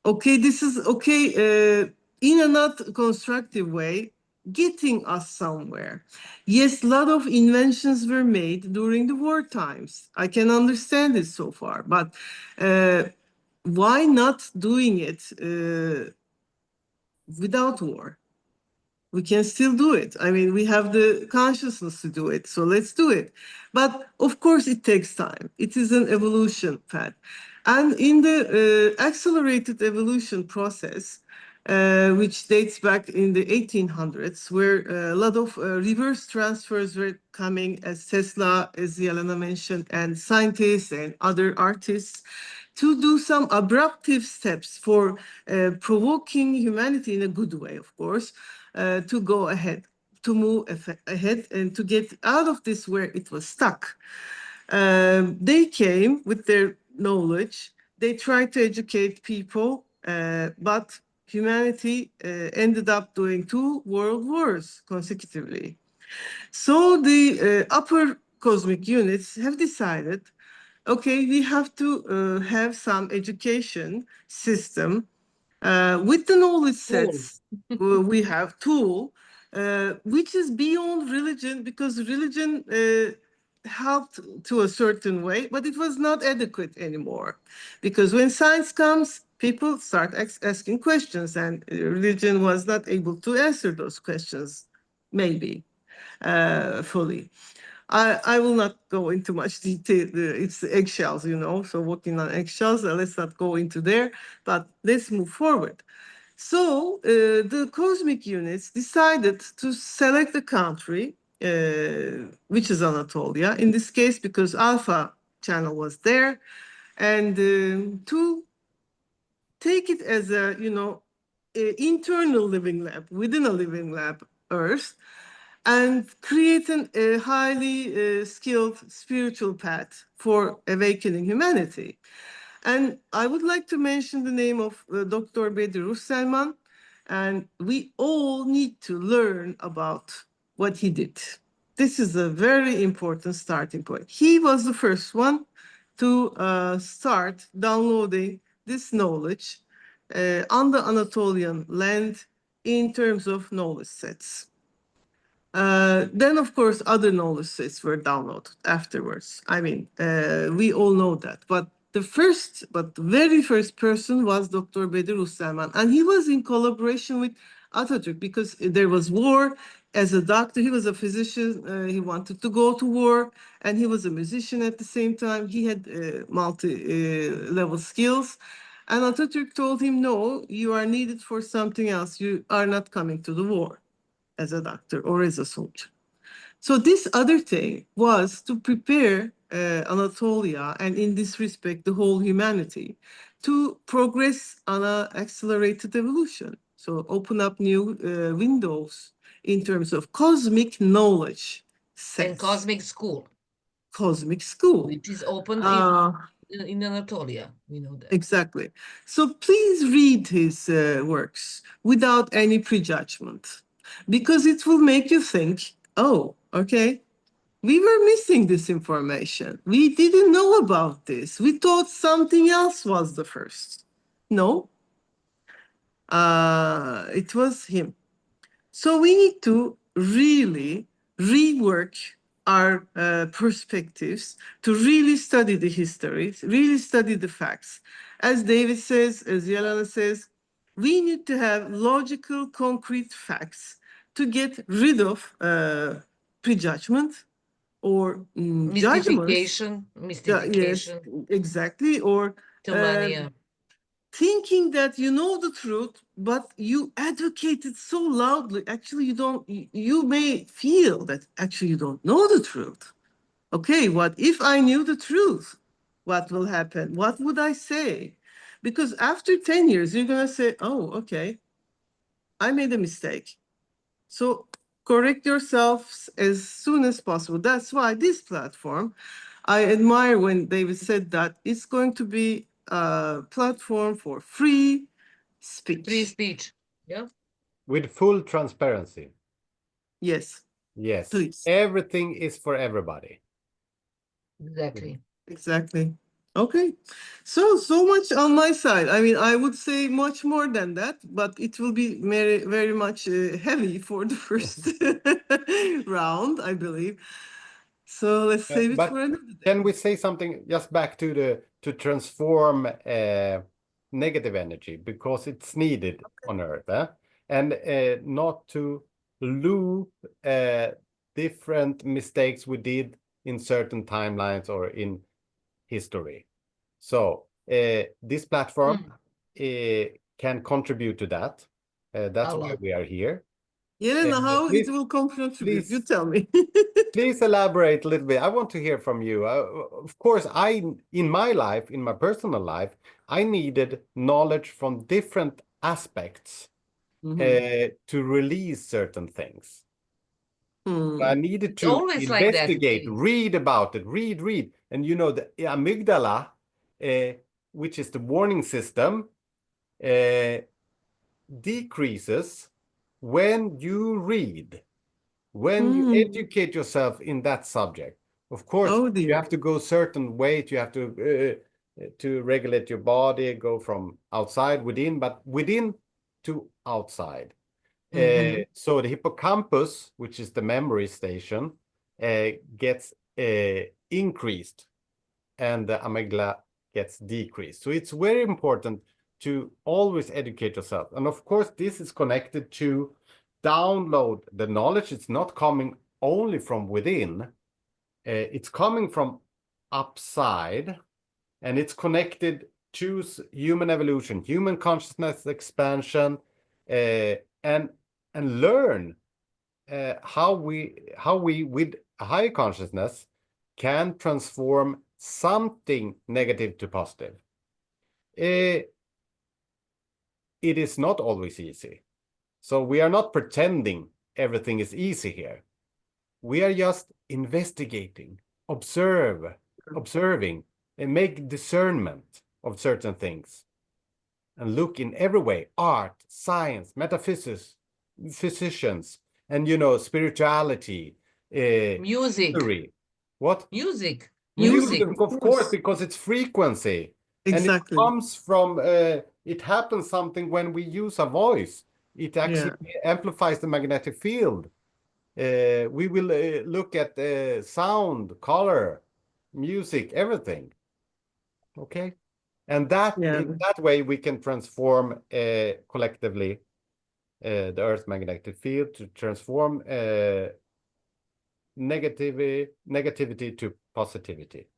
Okay, this is in a not constructive way, getting us somewhere. Yes, a lot of inventions were made during the war times. I can understand it so far, but why not doing it without war? We can still do it. I mean, we have the consciousness to do it, so let's do it. But of course, it takes time. It is an evolution path. And in the accelerated evolution process, which dates back in the 1800s, where a lot of reverse transfers were coming, as Tesla, as Yelena mentioned, and scientists and other artists, to do some abruptive steps for provoking humanity in a good way, of course, to go ahead, to move ahead, and to get out of this where it was stuck. They came with their knowledge. They tried to educate people, but humanity ended up doing 2 world wars consecutively. So the upper cosmic units have decided, okay, we have to have some education system with the knowledge sets we have tool, which is beyond religion, because religion helped to a certain way, but it was not adequate anymore. Because when science comes, people start asking questions, and religion was not able to answer those questions, maybe fully. I will not go into much detail. It's eggshells, so walking on eggshells. Let's not go into there, but let's move forward. So the cosmic units decided to select a country, which is Anatolia, in this case, because Alpha channel was there, and to take it as a internal living lab within a living lab, Earth, and create a highly skilled spiritual path for awakening humanity. And I would like to mention the name of Dr. Bedir Selman, and we all need to learn about what he did. This is a very important starting point. He was the first one to start downloading this knowledge on the Anatolian land in terms of knowledge sets. Then, of course, other knowledge sets were downloaded afterwards. I mean, we all know that. But The first, but the very first person was Dr. Bedir Usselman. And he was in collaboration with Atatürk because there was war. As a doctor, he was a physician. He wanted to go to war, and he was a musician at the same time. He had multi-level skills. And Atatürk told him, no, you are needed for something else. You are not coming to the war as a doctor or as a soldier. So this other thing was to prepare Anatolia, and in this respect, the whole humanity, to progress on an accelerated evolution. So open up new windows in terms of cosmic knowledge And sets, cosmic school, cosmic school. which is open Uh, in Anatolia. We know that. Exactly. So please read his works without any prejudgment, because it will make you think, oh, okay, we were missing this information. We didn't know about this. We thought something else was the first. No, it was him. So we need to really rework our perspectives, to really study the histories, really study the facts. As David says, as Yelena says, we need to have logical, concrete facts to get rid of prejudgment or judgments. Mystification, Yes, mystification, exactly. Or Tumania. thinking that you know the truth, but you advocate it so loudly. Actually, you don't, you may feel that actually you don't know the truth. Okay, what if I knew the truth? What will happen? What would I say? Because after 10 years, you're going to say, oh, okay, I made a mistake. So correct yourselves as soon as possible. That's why this platform, I admire when David said that it's going to be a platform for free speech. Free speech. Yeah. With full transparency. Yes, Yes. please. Everything is for everybody. Exactly. Exactly. Okay. So much on my side. I mean, I would say much more than that, but it will be very, very much heavy for the first round, I believe. So let's save it But for another day. can we say something just back to the to transform negative energy, because it's needed on Earth, and not to loop different mistakes we did in certain timelines or in history. So this platform can contribute to that. That's A why lot. we are here. Yelena, how please- it will contribute? You please- tell me. Please elaborate a little bit. I want to hear from you. Of course, in my life, in my personal life, I needed knowledge from different aspects to release certain things. I needed It's to always like that, investigate, David. read about it, read. And you know, the amygdala, which is the warning system, decreases when you read. When you educate yourself in that subject. Of course, Oh, you dear. have to go certain weight, you have to regulate your body, go from outside within, but within to outside. So the hippocampus, which is the memory station, gets increased, and the amygdala gets decreased. So it's very important to always educate yourself. And of course, this is connected to download the knowledge. It's not coming only from within, it's coming from upside, and it's connected to human evolution, human consciousness expansion, and learn how we with high consciousness can transform something negative to positive. It is not always easy. So we are not pretending everything is easy here. We are just investigating, observing, and make discernment of certain things. And look in every way, art, science, metaphysics, physicians, and spirituality, Music. history. What? Music. Music, Music. of course, because it's frequency. Exactly. And it comes from, it happens something when we use a voice. It actually amplifies the magnetic field. We will look at sound, color, music, everything. Okay. And that Yeah. in that way we can transform collectively the Earth's magnetic field to transform negativity to positivity.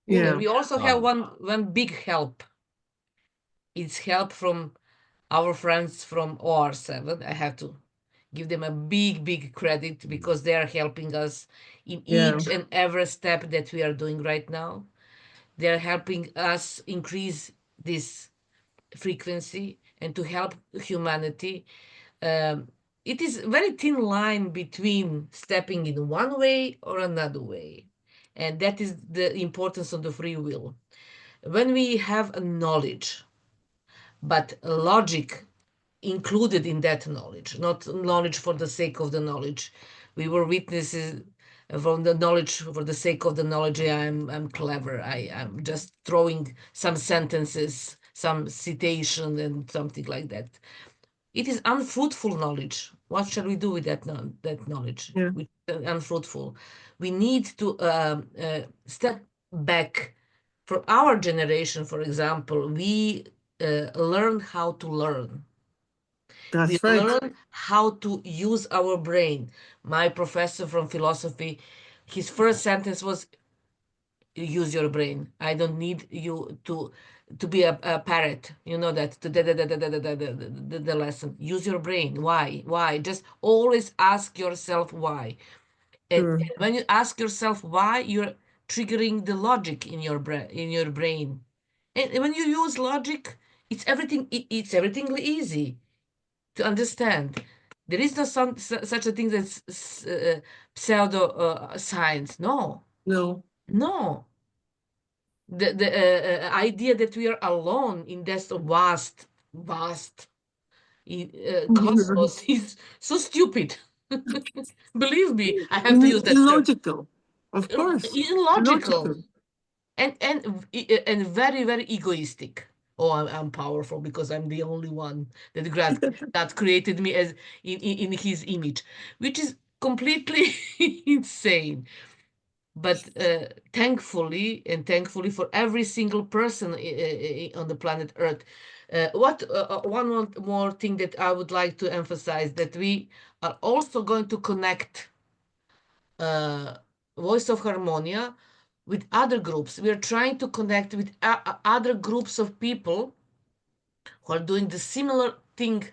Julia, Yeah. we also have one big help. It's help from our friends from OR7. I have to give them a big credit because they are helping us in Yeah. each and every step that we are doing right now. They are helping us increase this frequency and to help humanity. It is very thin line between stepping in one way or another way, and that is the importance of the free will. When we have a knowledge, but logic included in that knowledge, not knowledge for the sake of the knowledge. We were witnesses from the knowledge for the sake of the knowledge. I'm clever. I'm just throwing some sentences, some citation, and something like that. It is unfruitful knowledge. What shall we do with that knowledge? Yeah. Which is unfruitful. We need to step back. For our generation, for example, we learn how to learn. We That's right. learn how to use our brain. My professor from philosophy, his first sentence was, use your brain. I don't need you to be a parrot. You know that the lesson. Use your brain. Why? Just always ask yourself why. Sure. And when you ask yourself why, you're triggering the logic in your brain. And when you use logic, it's everything easy to understand. There is no such a thing as pseudo science. No, No. no. The idea that we are alone in this vast cosmos is so stupid. Believe me, I have to use that term. Illogical. Of course. Illogical Illogical. and very egoistic. Oh, I'm powerful because I'm the only one that created me as in his image, which is completely insane. But thankfully for every single person on the planet Earth, what one more thing that I would like to emphasize, that we are also going to connect uh, Voice of Harmonia with other groups. We are trying to connect with other groups of people who are doing the similar thing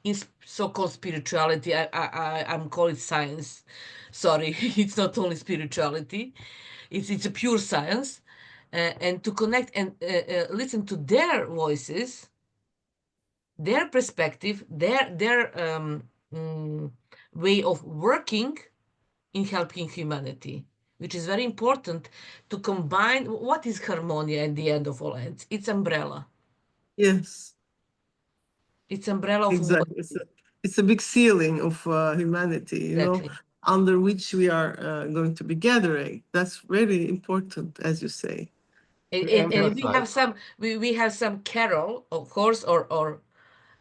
in so-called spirituality. I'm calling it science. Sorry, it's not only spirituality. It's a pure science. And to connect and listen to their voices, their perspective, their way of working in helping humanity, which is very important to combine. What is Harmonia at the end of all ends? It's umbrella. Yes. It's umbrella of Exactly. It's a big ceiling of humanity, exactly. under which we are going to be gathering. That's very important, as you say. And we have Emphasize. we have some carol, of course, or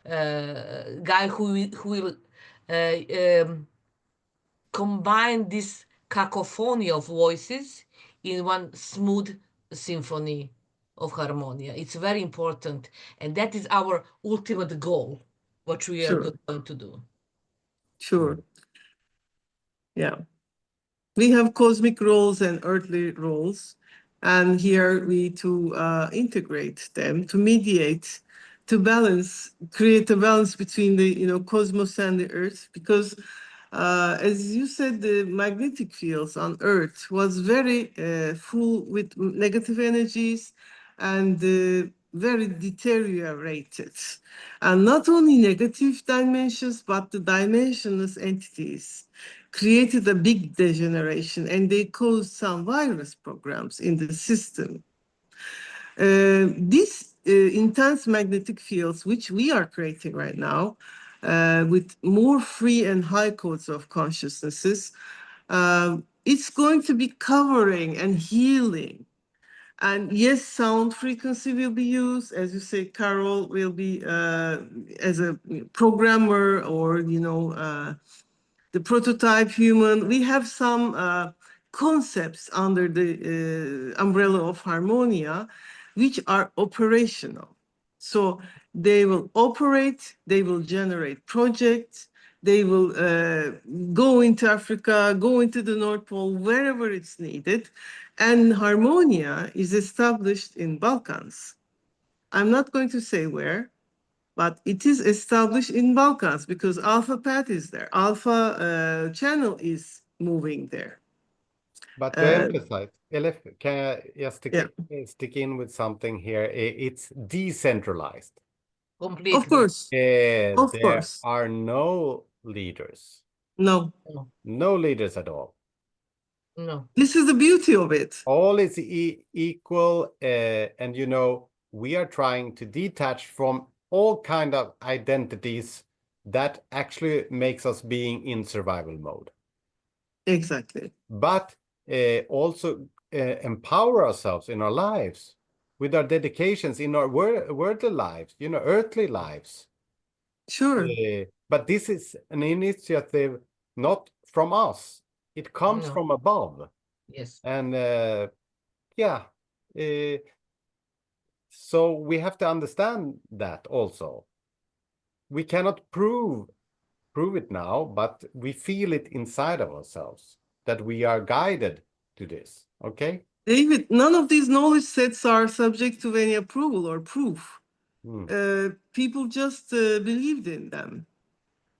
guy who will combine this cacophony of voices in one smooth symphony of harmonia. It's very important, and that is our ultimate goal, what we are Sure. going to do. Sure. Yeah. We have cosmic roles and earthly roles, and here we to integrate them, to mediate, to balance, create a balance between the cosmos and the earth, because as you said, the magnetic fields on earth was very full with negative energies and very deteriorated, and not only negative dimensions but the dimensionless entities created a big degeneration, and they caused some virus programs in the system. These intense magnetic fields, which we are creating right now, with more free and high codes of consciousnesses, it's going to be covering and healing. And yes, sound frequency will be used. As you say, Carol will be as a programmer, or the prototype human. We have some concepts under the umbrella of Harmonia, which are operational. So they will operate, they will generate projects, they will go into Africa, go into the North Pole, wherever it's needed. And Harmonia is established in Balkans. I'm not going to say where, but it is established in Balkans because Alpha Path is there. Alpha channel is moving there. But to emphasize, Elif, can I just stick in with something here? It's decentralized. Completely. Of course. Of There course. are no leaders. No. No leaders at all. No. This is the beauty of it. All is equal, and you know, we are trying to detach from all kind of identities that actually makes us being in survival mode. Exactly. But also empower ourselves in our lives with our dedications in our worldly lives, you know, earthly lives. Sure. But this is an initiative not from us. It comes No. from above. Yes. And yeah, so we have to understand that also. We cannot prove it now, but we feel it inside of ourselves that we are guided to this. Okay? David, none of these knowledge sets are subject to any approval or proof. People just believed in them.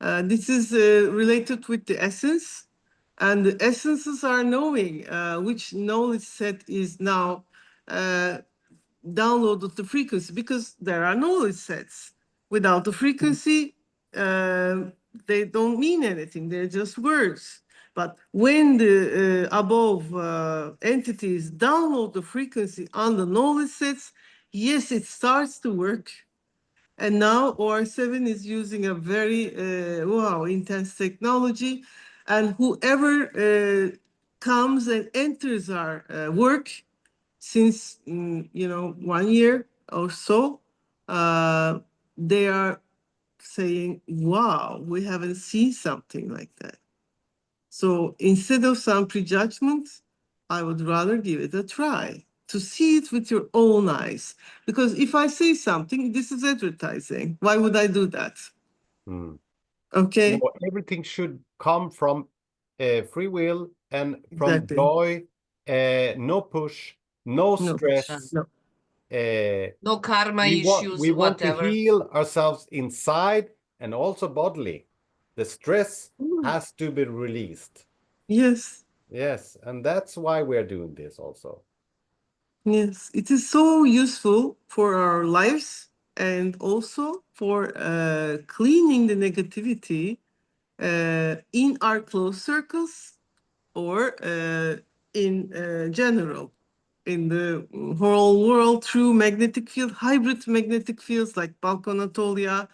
This is related with the essence, and the essences are knowing which knowledge set is now downloaded the frequency, because there are knowledge sets. Without the frequency, they don't mean anything. They're just words. But when the above entities download the frequency on the knowledge sets, yes, it starts to work. And now OR7 is using a very intense technology, and whoever comes and enters our work since 1 year or so, they are saying, "Wow, we haven't seen something like that." So instead of some prejudgment, I would rather give it a try to see it with your own eyes. Because if I say something, this is advertising. Why would I do that? Okay. No, everything should come from free will and from Exactly. joy, no push, no stress. No. No karma We issues, want to whatever. heal ourselves inside and also bodily. The stress has to be released. Yes. Yes, and that's why we're doing this also. Yes, it is so useful for our lives and also for cleaning the negativity in our close circles or in general in the whole world through magnetic field, hybrid magnetic fields like Balkan Anatolia.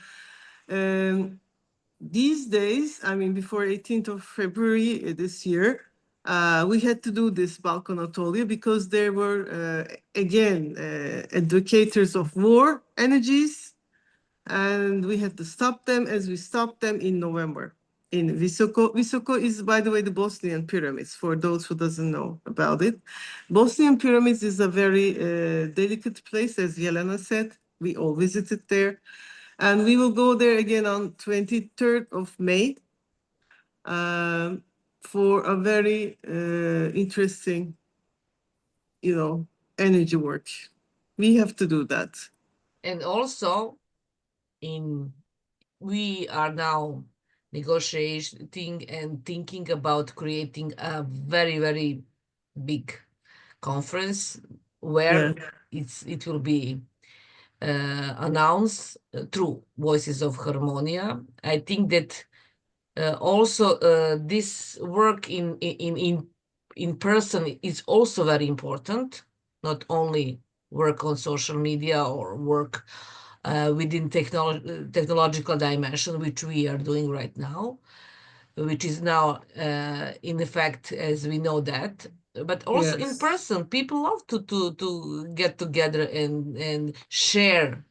These days, I mean, before 18th of February this year, we had to do this Balkan Anatolia because there were, again, advocates of war energies, and we had to stop them as we stopped them in November in Visoko. Visoko is, by the way, the Bosnian pyramids, for those who doesn't know about it. Bosnian pyramids is a very delicate place, as Yelena said. We all visited there. And we will go there again on 23rd of May for a very interesting, energy work. We have to do that. And also, we are now negotiating and thinking about creating a very, very big conference where it will be announced through Voices of Harmonia. I think that also this work in person is also very important, not only work on social media or work within technological dimension, which we are doing right now, which is now in effect, as we know that. But also in person, people love to get together and share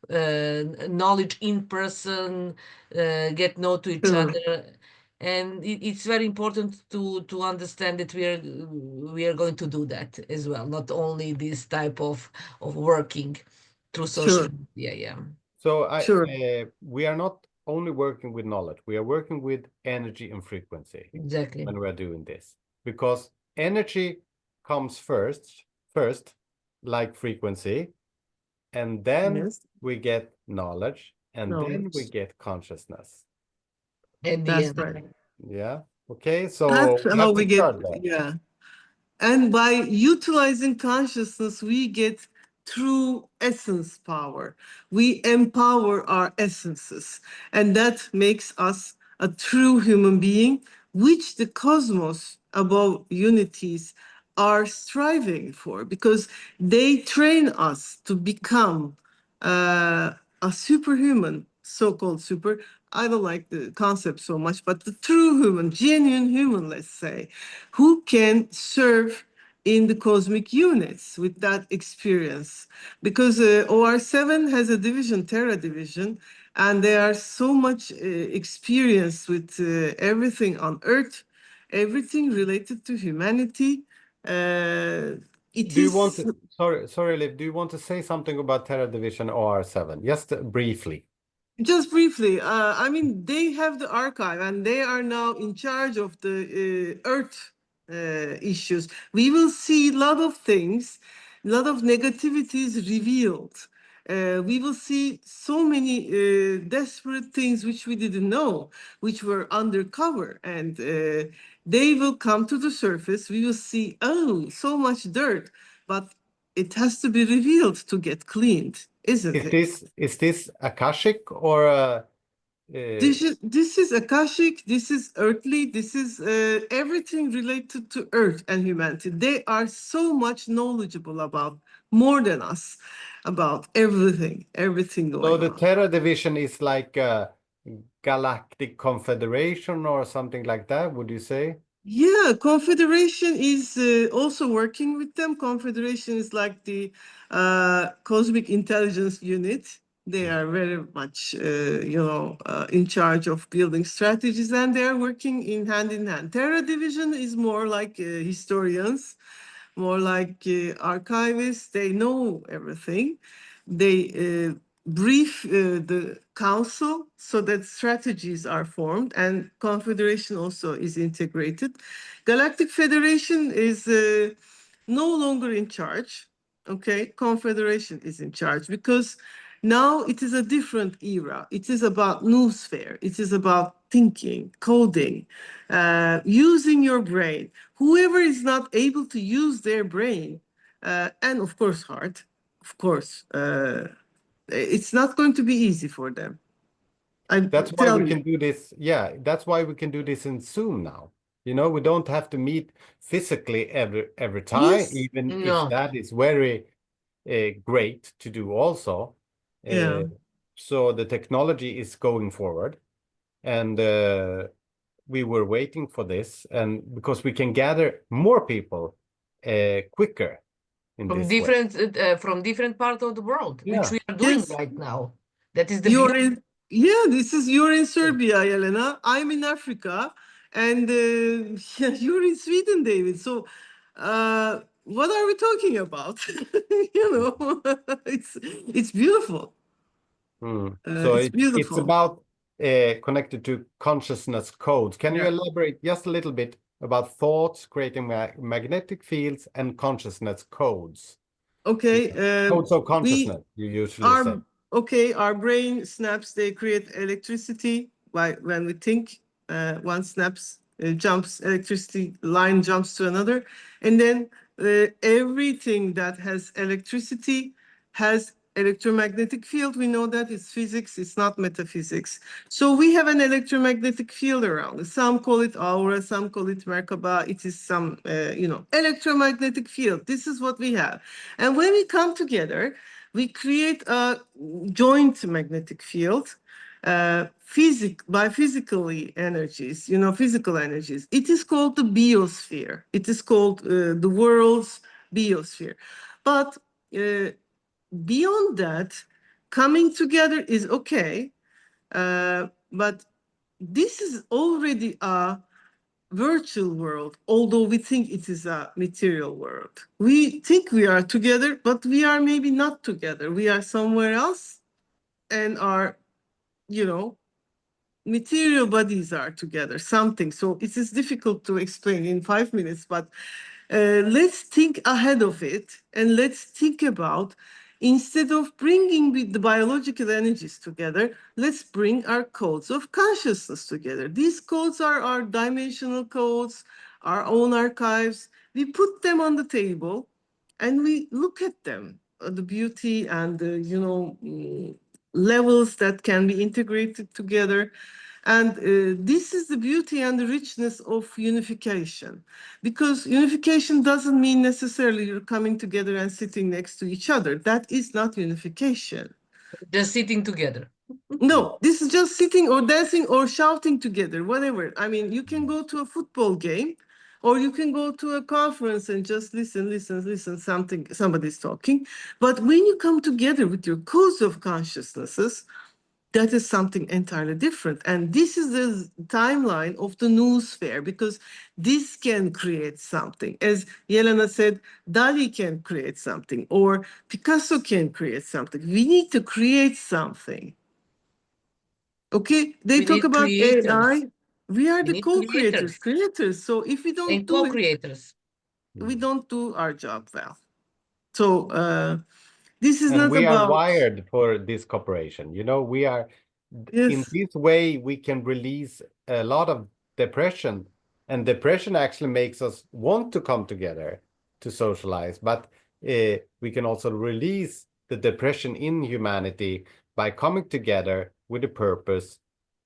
knowledge in person, get know to each other, and it's very important to understand that we are going to do that as well, not only this type of working through social Sure, media. Yeah, So sure. we are not only working with knowledge, we are working with energy and frequency exactly. when we are doing this. Because energy comes first, like frequency, and then Yes, we get knowledge, and then we knowledge. get consciousness. At the That's end. right. Yeah. Okay. That's So we how have we to get, start there. yeah. And by utilizing consciousness, we get true essence power. We empower our essences. And that makes us a true human being, which the cosmos above unities are striving for, because they train us to become a superhuman, so-called super. I don't like the concept so much, but the true human, genuine human, let's say, who can serve in the cosmic units with that experience. Because OR7 has a division, Terra division, and they are so much experienced with everything on Earth, everything related to humanity. It Do you want is to, sorry, Liv, do you want to say something about Terra Division OR7? Just briefly. just briefly, I mean, they have the archive and they are now in charge of the Earth issues. We will see a lot of things, a lot of negativities revealed. We will see so many desperate things which we didn't know, which were undercover, and they will come to the surface. We will see, oh, so much dirt, but it has to be revealed to get cleaned, isn't it? Is this Akashic or This is Akashic, this is earthly, this is everything related to earth and humanity. They are so much knowledgeable about, more than us, about everything, everything so going the on. Terra Division is like a galactic confederation or something like that, would you say? Yeah, Confederation is also working with them. Confederation is like the cosmic intelligence unit. They are very much, in charge of building strategies, and they are working in hand. Terra Division is more like historians, more like archivists. They know everything. They brief the council so that strategies are formed, and confederation also is integrated. Galactic Federation is no longer in charge. Okay, confederation is in charge because now it is a different era. It is about noosphere. It is about thinking, coding, using your brain. Whoever is not able to use their brain, and of course heart, of course, it's not going to be easy for them. I That's why tell we you. can do this. Yeah, that's why we can do this in Zoom now. You know, we don't have to meet physically every time, Yes. even if No, that is very great to do also. Yeah. So the technology is going forward, and we were waiting for this, and because we can gather more people quicker in this way. from different part of the world, which Yeah. we are doing Yes. right now. That is the You're beauty. in, yeah, you're in Serbia, Elena. I'm in Africa, and yeah, you're in Sweden, David. So, what are we talking about? It's beautiful. So It's it's beautiful. about connected to consciousness codes. Can you Yeah. elaborate just a little bit about thoughts, creating magnetic fields, and consciousness codes? Okay. Codes of We consciousness, you usually say. our okay, our brain snaps, they create electricity by when we think. One snaps, jumps, electricity line jumps to another, and then everything that has electricity has electromagnetic field. We know that it's physics, it's not metaphysics. So we have an electromagnetic field around us. Some call it aura, some call it Merkaba. It is some electromagnetic field. This is what we have, and when we come together, we create a joint magnetic field by physically energies, physical energies. It is called the biosphere. It is called the world's biosphere. But beyond that, coming together is okay, but this is already a virtual world, although we think it is a material world. We think we are together, but we are maybe not together. We are somewhere else, and our, you know, material bodies are together, something. So it is difficult to explain in 5 minutes, but let's think ahead of it, and let's think about, instead of bringing the biological energies together, let's bring our codes of consciousness together. These codes are our dimensional codes, our own archives. We put them on the table and we look at them, the beauty and the, levels that can be integrated together. And this is the beauty and the richness of unification, because unification doesn't mean necessarily you're coming together and sitting next to each other. That is not unification. Just sitting together. No, this is just sitting or dancing or shouting together, whatever. I mean, you can go to a football game, or you can go to a conference and just listen, somebody's talking. But when you come together with your codes of consciousnesses, that is something entirely different. And this is the timeline of the noosphere, because this can create something. As Yelena said, Dali can create something, or Picasso can create something. We need to create something. Okay, they We talk need about creators. AI. We are We the need co-creators, creators creators. So if we don't and do it, co-creators. we don't do our job well. So this is And not we are about, wired for this cooperation. We are, in yes, this way, we can release a lot of depression, and depression actually makes us want to come together to socialize. But we can also release the depression in humanity by coming together with a purpose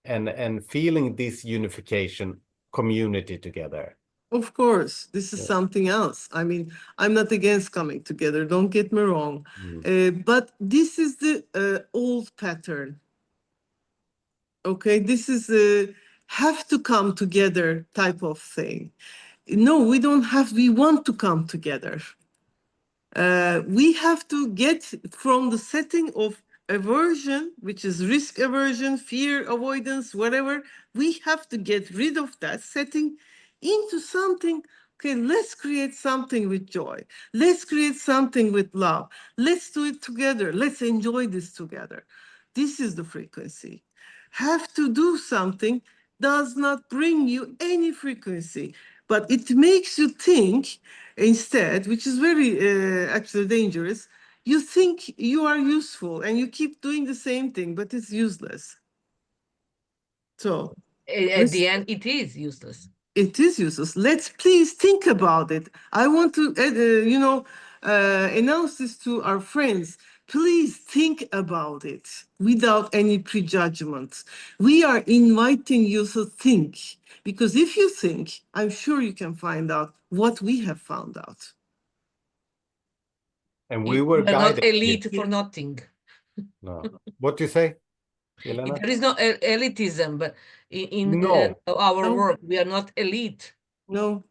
and feeling this unification community together. of course, this is something else. I mean, I'm not against coming together, don't get me wrong. But this is the old pattern. Okay, this is a have to come together type of thing. No, we don't have, we want to come together. We have to get from the setting of aversion, which is risk aversion, fear avoidance, whatever. We have to get rid of that setting into something. Okay, let's create something with joy. Let's create something with love. Let's do it together. Let's enjoy this together. This is the frequency. Have to do something does not bring you any frequency, but it makes you think instead, which is very actually dangerous. You think you are useful and you keep doing the same thing, but it's useless. So At the end, it is useless. it is useless. Let's please think about it. I want to, announce this to our friends. Please think about it without any prejudgment. We are inviting you to think, because if you think, I'm sure you can find out what we have found out. And we were are not guided. elite for nothing. No. What do you say, Yelena? There is no elitism, but in No. our No. work, we are not elite. No,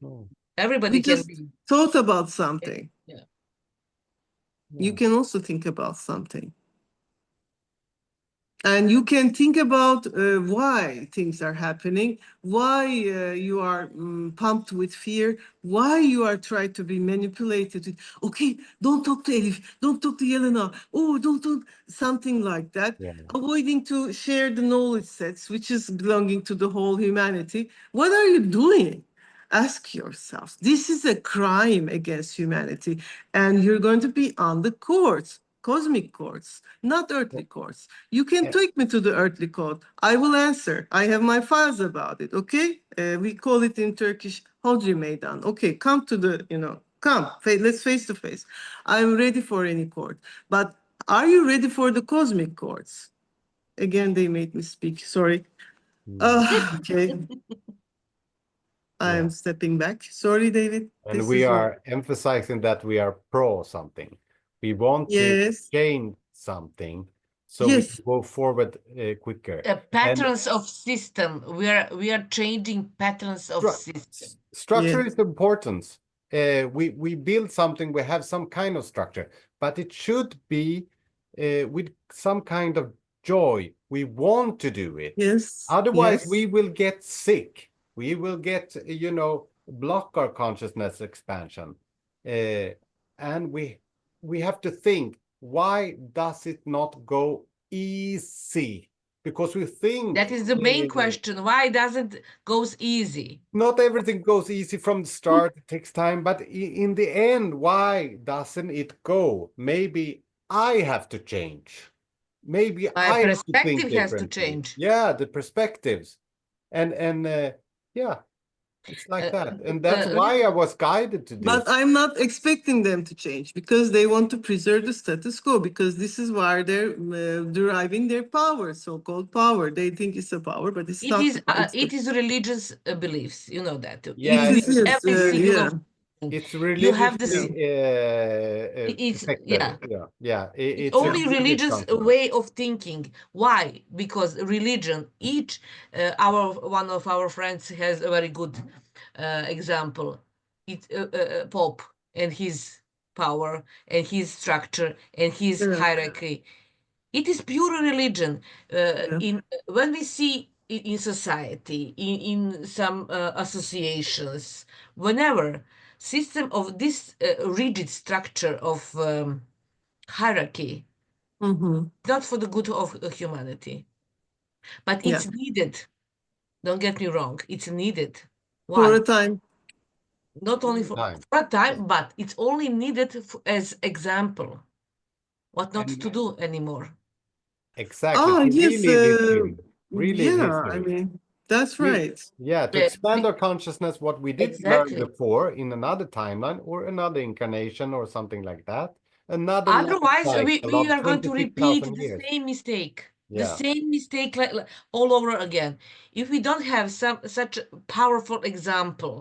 No. Everybody we can just be. thought about something. Yeah. You can also think about something. And you can think about why things are happening, why you are pumped with fear, why you are trying to be manipulated. Okay, don't talk to Elif, don't talk to Yelena, oh, don't, something like that. Yeah. Avoiding to share the knowledge sets, which is belonging to the whole humanity. What are you doing? Ask yourself. This is a crime against humanity, and you're going to be on the courts. Cosmic courts, not earthly courts. You can take me to the earthly court. I will answer. I have my files about it, okay? We call it in Turkish, Hodri Meydan. Okay, come to the, come, let's face to face. I'm ready for any court. But are you ready for the cosmic courts? Again, they made me speak, sorry. Okay, I'm stepping back. Sorry, David. And we are emphasizing that we are pro something. We want to change something so we can go forward quicker. Patterns of system. We are changing patterns of system. Structure is important. We build something, we have some kind of structure, but it should be with some kind of joy We want to do it. Yes. Otherwise, Yes. we will get sick. We will get, block our consciousness expansion. And we have to think, why does it not go easy? Because we think That is the main question. Why doesn't goes easy? not everything goes easy from the start. It takes time, but in the end, why doesn't it go? Maybe I have to change. Maybe My I have to perspective think has to differently. change. Yeah, the perspectives, and yeah, it's like that, and that's why I was guided to this. But I'm not expecting them to change because they want to preserve the status quo, because this is where they're deriving their power, so-called power. They think it's a power, but it's It not. is it is religious beliefs, you know that. Yeah, It is, With yes, every single yeah. of it's you have this. religiously It's affected. yeah. It's It's a only religious religious concept. way of thinking. Why? Because religion, each one of our friends has a very good example. It's Pope and his power and his structure and his Yeah. hierarchy. It is pure religion. Yeah. In when we see in society, in some associations, whenever system of this rigid structure of hierarchy, Mhm. not for the good of humanity, but Yeah. it's needed. Don't get me wrong, it's needed. For a Why? time. Not only for Time. a time, but it's only needed as example. What not And to do anymore. exactly, Oh, to yes. relive history, relive Yeah, I history. mean, that's right. Yeah, to Uh, expand we- our consciousness, what we didn't learn exactly. before in another timeline or another incarnation or something like that. Another life Otherwise, cycle we of are going to repeat 26,000 the years. same mistake. The Yeah, same mistake all over again. If we don't have such a powerful example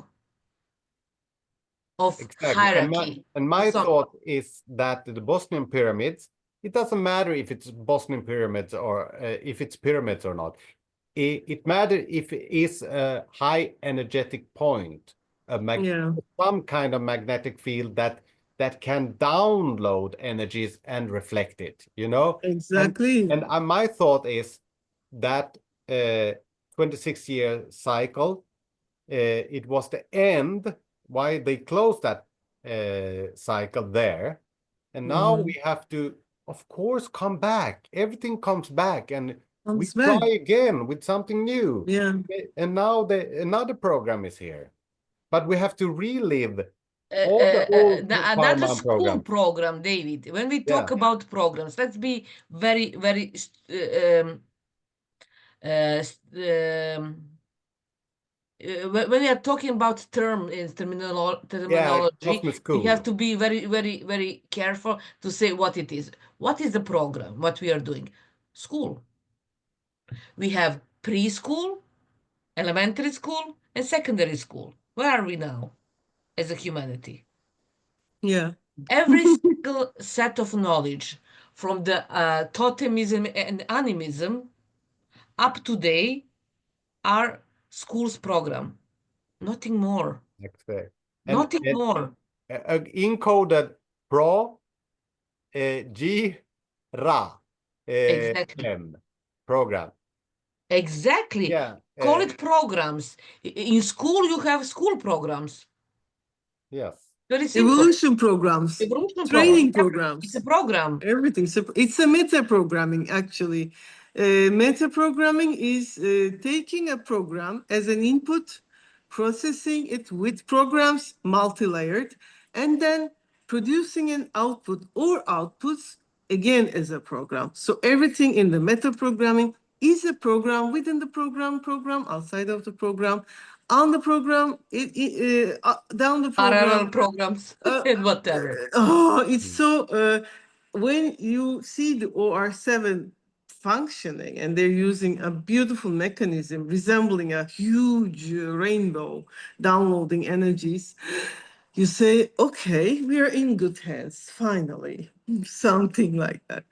of exactly. hierarchy, And my so thought is that the Bosnian pyramids, it doesn't matter if it's Bosnian pyramids or if it's pyramids or not. It matters if it is a high energetic point, Yeah, some kind of magnetic field that can download energies and reflect it, And exactly. my thought is that 26-year cycle, it was the end why they closed that cycle there, and now Mhm. we have to, of course, come back. Everything comes back, and we Comes try back. again with something new. Yeah. And now another program is here, but we have to relive all the old that's a Parman school programs. program, David. When we Yeah, talk about programs, let's be very, very when we are talking about yeah, terminology, Cosmic we have School. to be very, very, very careful to say what it is. What is the program? What we are doing? School. We have preschool, elementary school, and secondary school. Where are we now as a humanity? Yeah. Every single set of knowledge from the totemism and animism up today are school's program. Nothing more. Exactly. Nothing And more. encoded pro G Ra Exactly. M program. Exactly. Yeah, Call it programs. In school, you have school programs. yes. Very simple. Evolution programs, Evolution program. training It's a programs, program. everything. So it's a meta programming, actually. Meta programming is taking a program as an input, processing it with programs, multi-layered, and then producing an output or outputs again as a program. So everything in the meta programming is a program within the program, outside of the program, on the program, down the Parallel program. programs Uh, and whatever. oh, it's Mm. so when you see the OR7 functioning and they're using a beautiful mechanism resembling a huge rainbow downloading energies, you say, okay, we are in good hands, finally, something like that.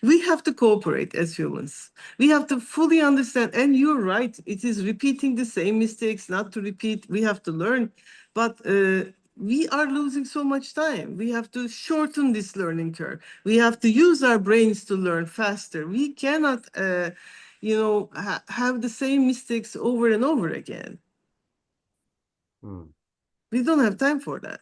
We have to cooperate as humans. We have to fully understand. And you're right, it is repeating the same mistakes, not to repeat. We have to learn. But we are losing so much time. We have to shorten this learning curve. We have to use our brains to learn faster. We cannot, have the same mistakes over and over again. We don't have time for that.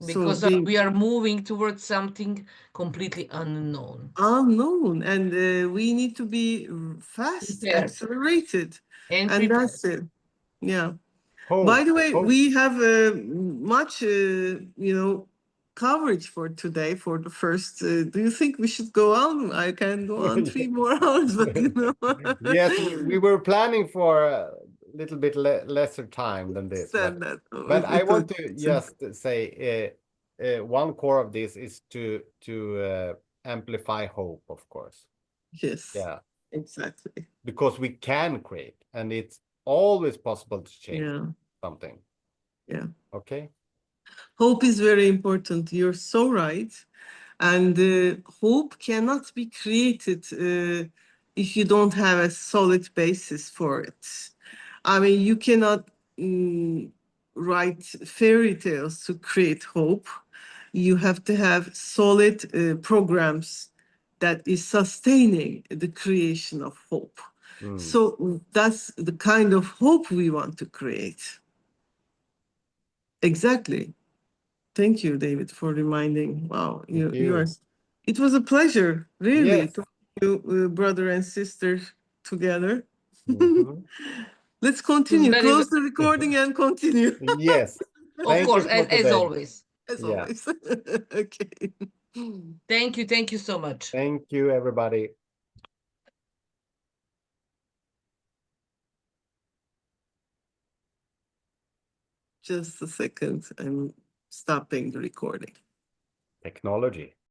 Because we are moving towards something completely unknown. And we need to be fast, Prepared. accelerated, And that's it. Yeah. Hope, By the way, hope. we have much, coverage for today for the first. Do you think we should go on? I can go on 3 more hours, but Yes, we were planning for a little bit lesser time than this. But I want to just say one core of this is to amplify hope, of course. Yes. Yeah. Exactly. Because we can create, and it's always possible to change something. Yeah. Okay. Hope is very important. You're so right. And hope cannot be created if you don't have a solid basis for it. I mean, you cannot write fairy tales to create hope. You have to have solid programs that is sustaining the creation of hope. So that's the kind of hope we want to create. Exactly. Thank you, David, for reminding. Wow, you are. It was a pleasure, really, Yes. to you, brother and sister, together. Let's continue. Close the recording and continue. Yes. Of course, as always. As always. Okay. Thank you so much. Thank you, everybody. Just a second. I'm stopping the recording. Technology.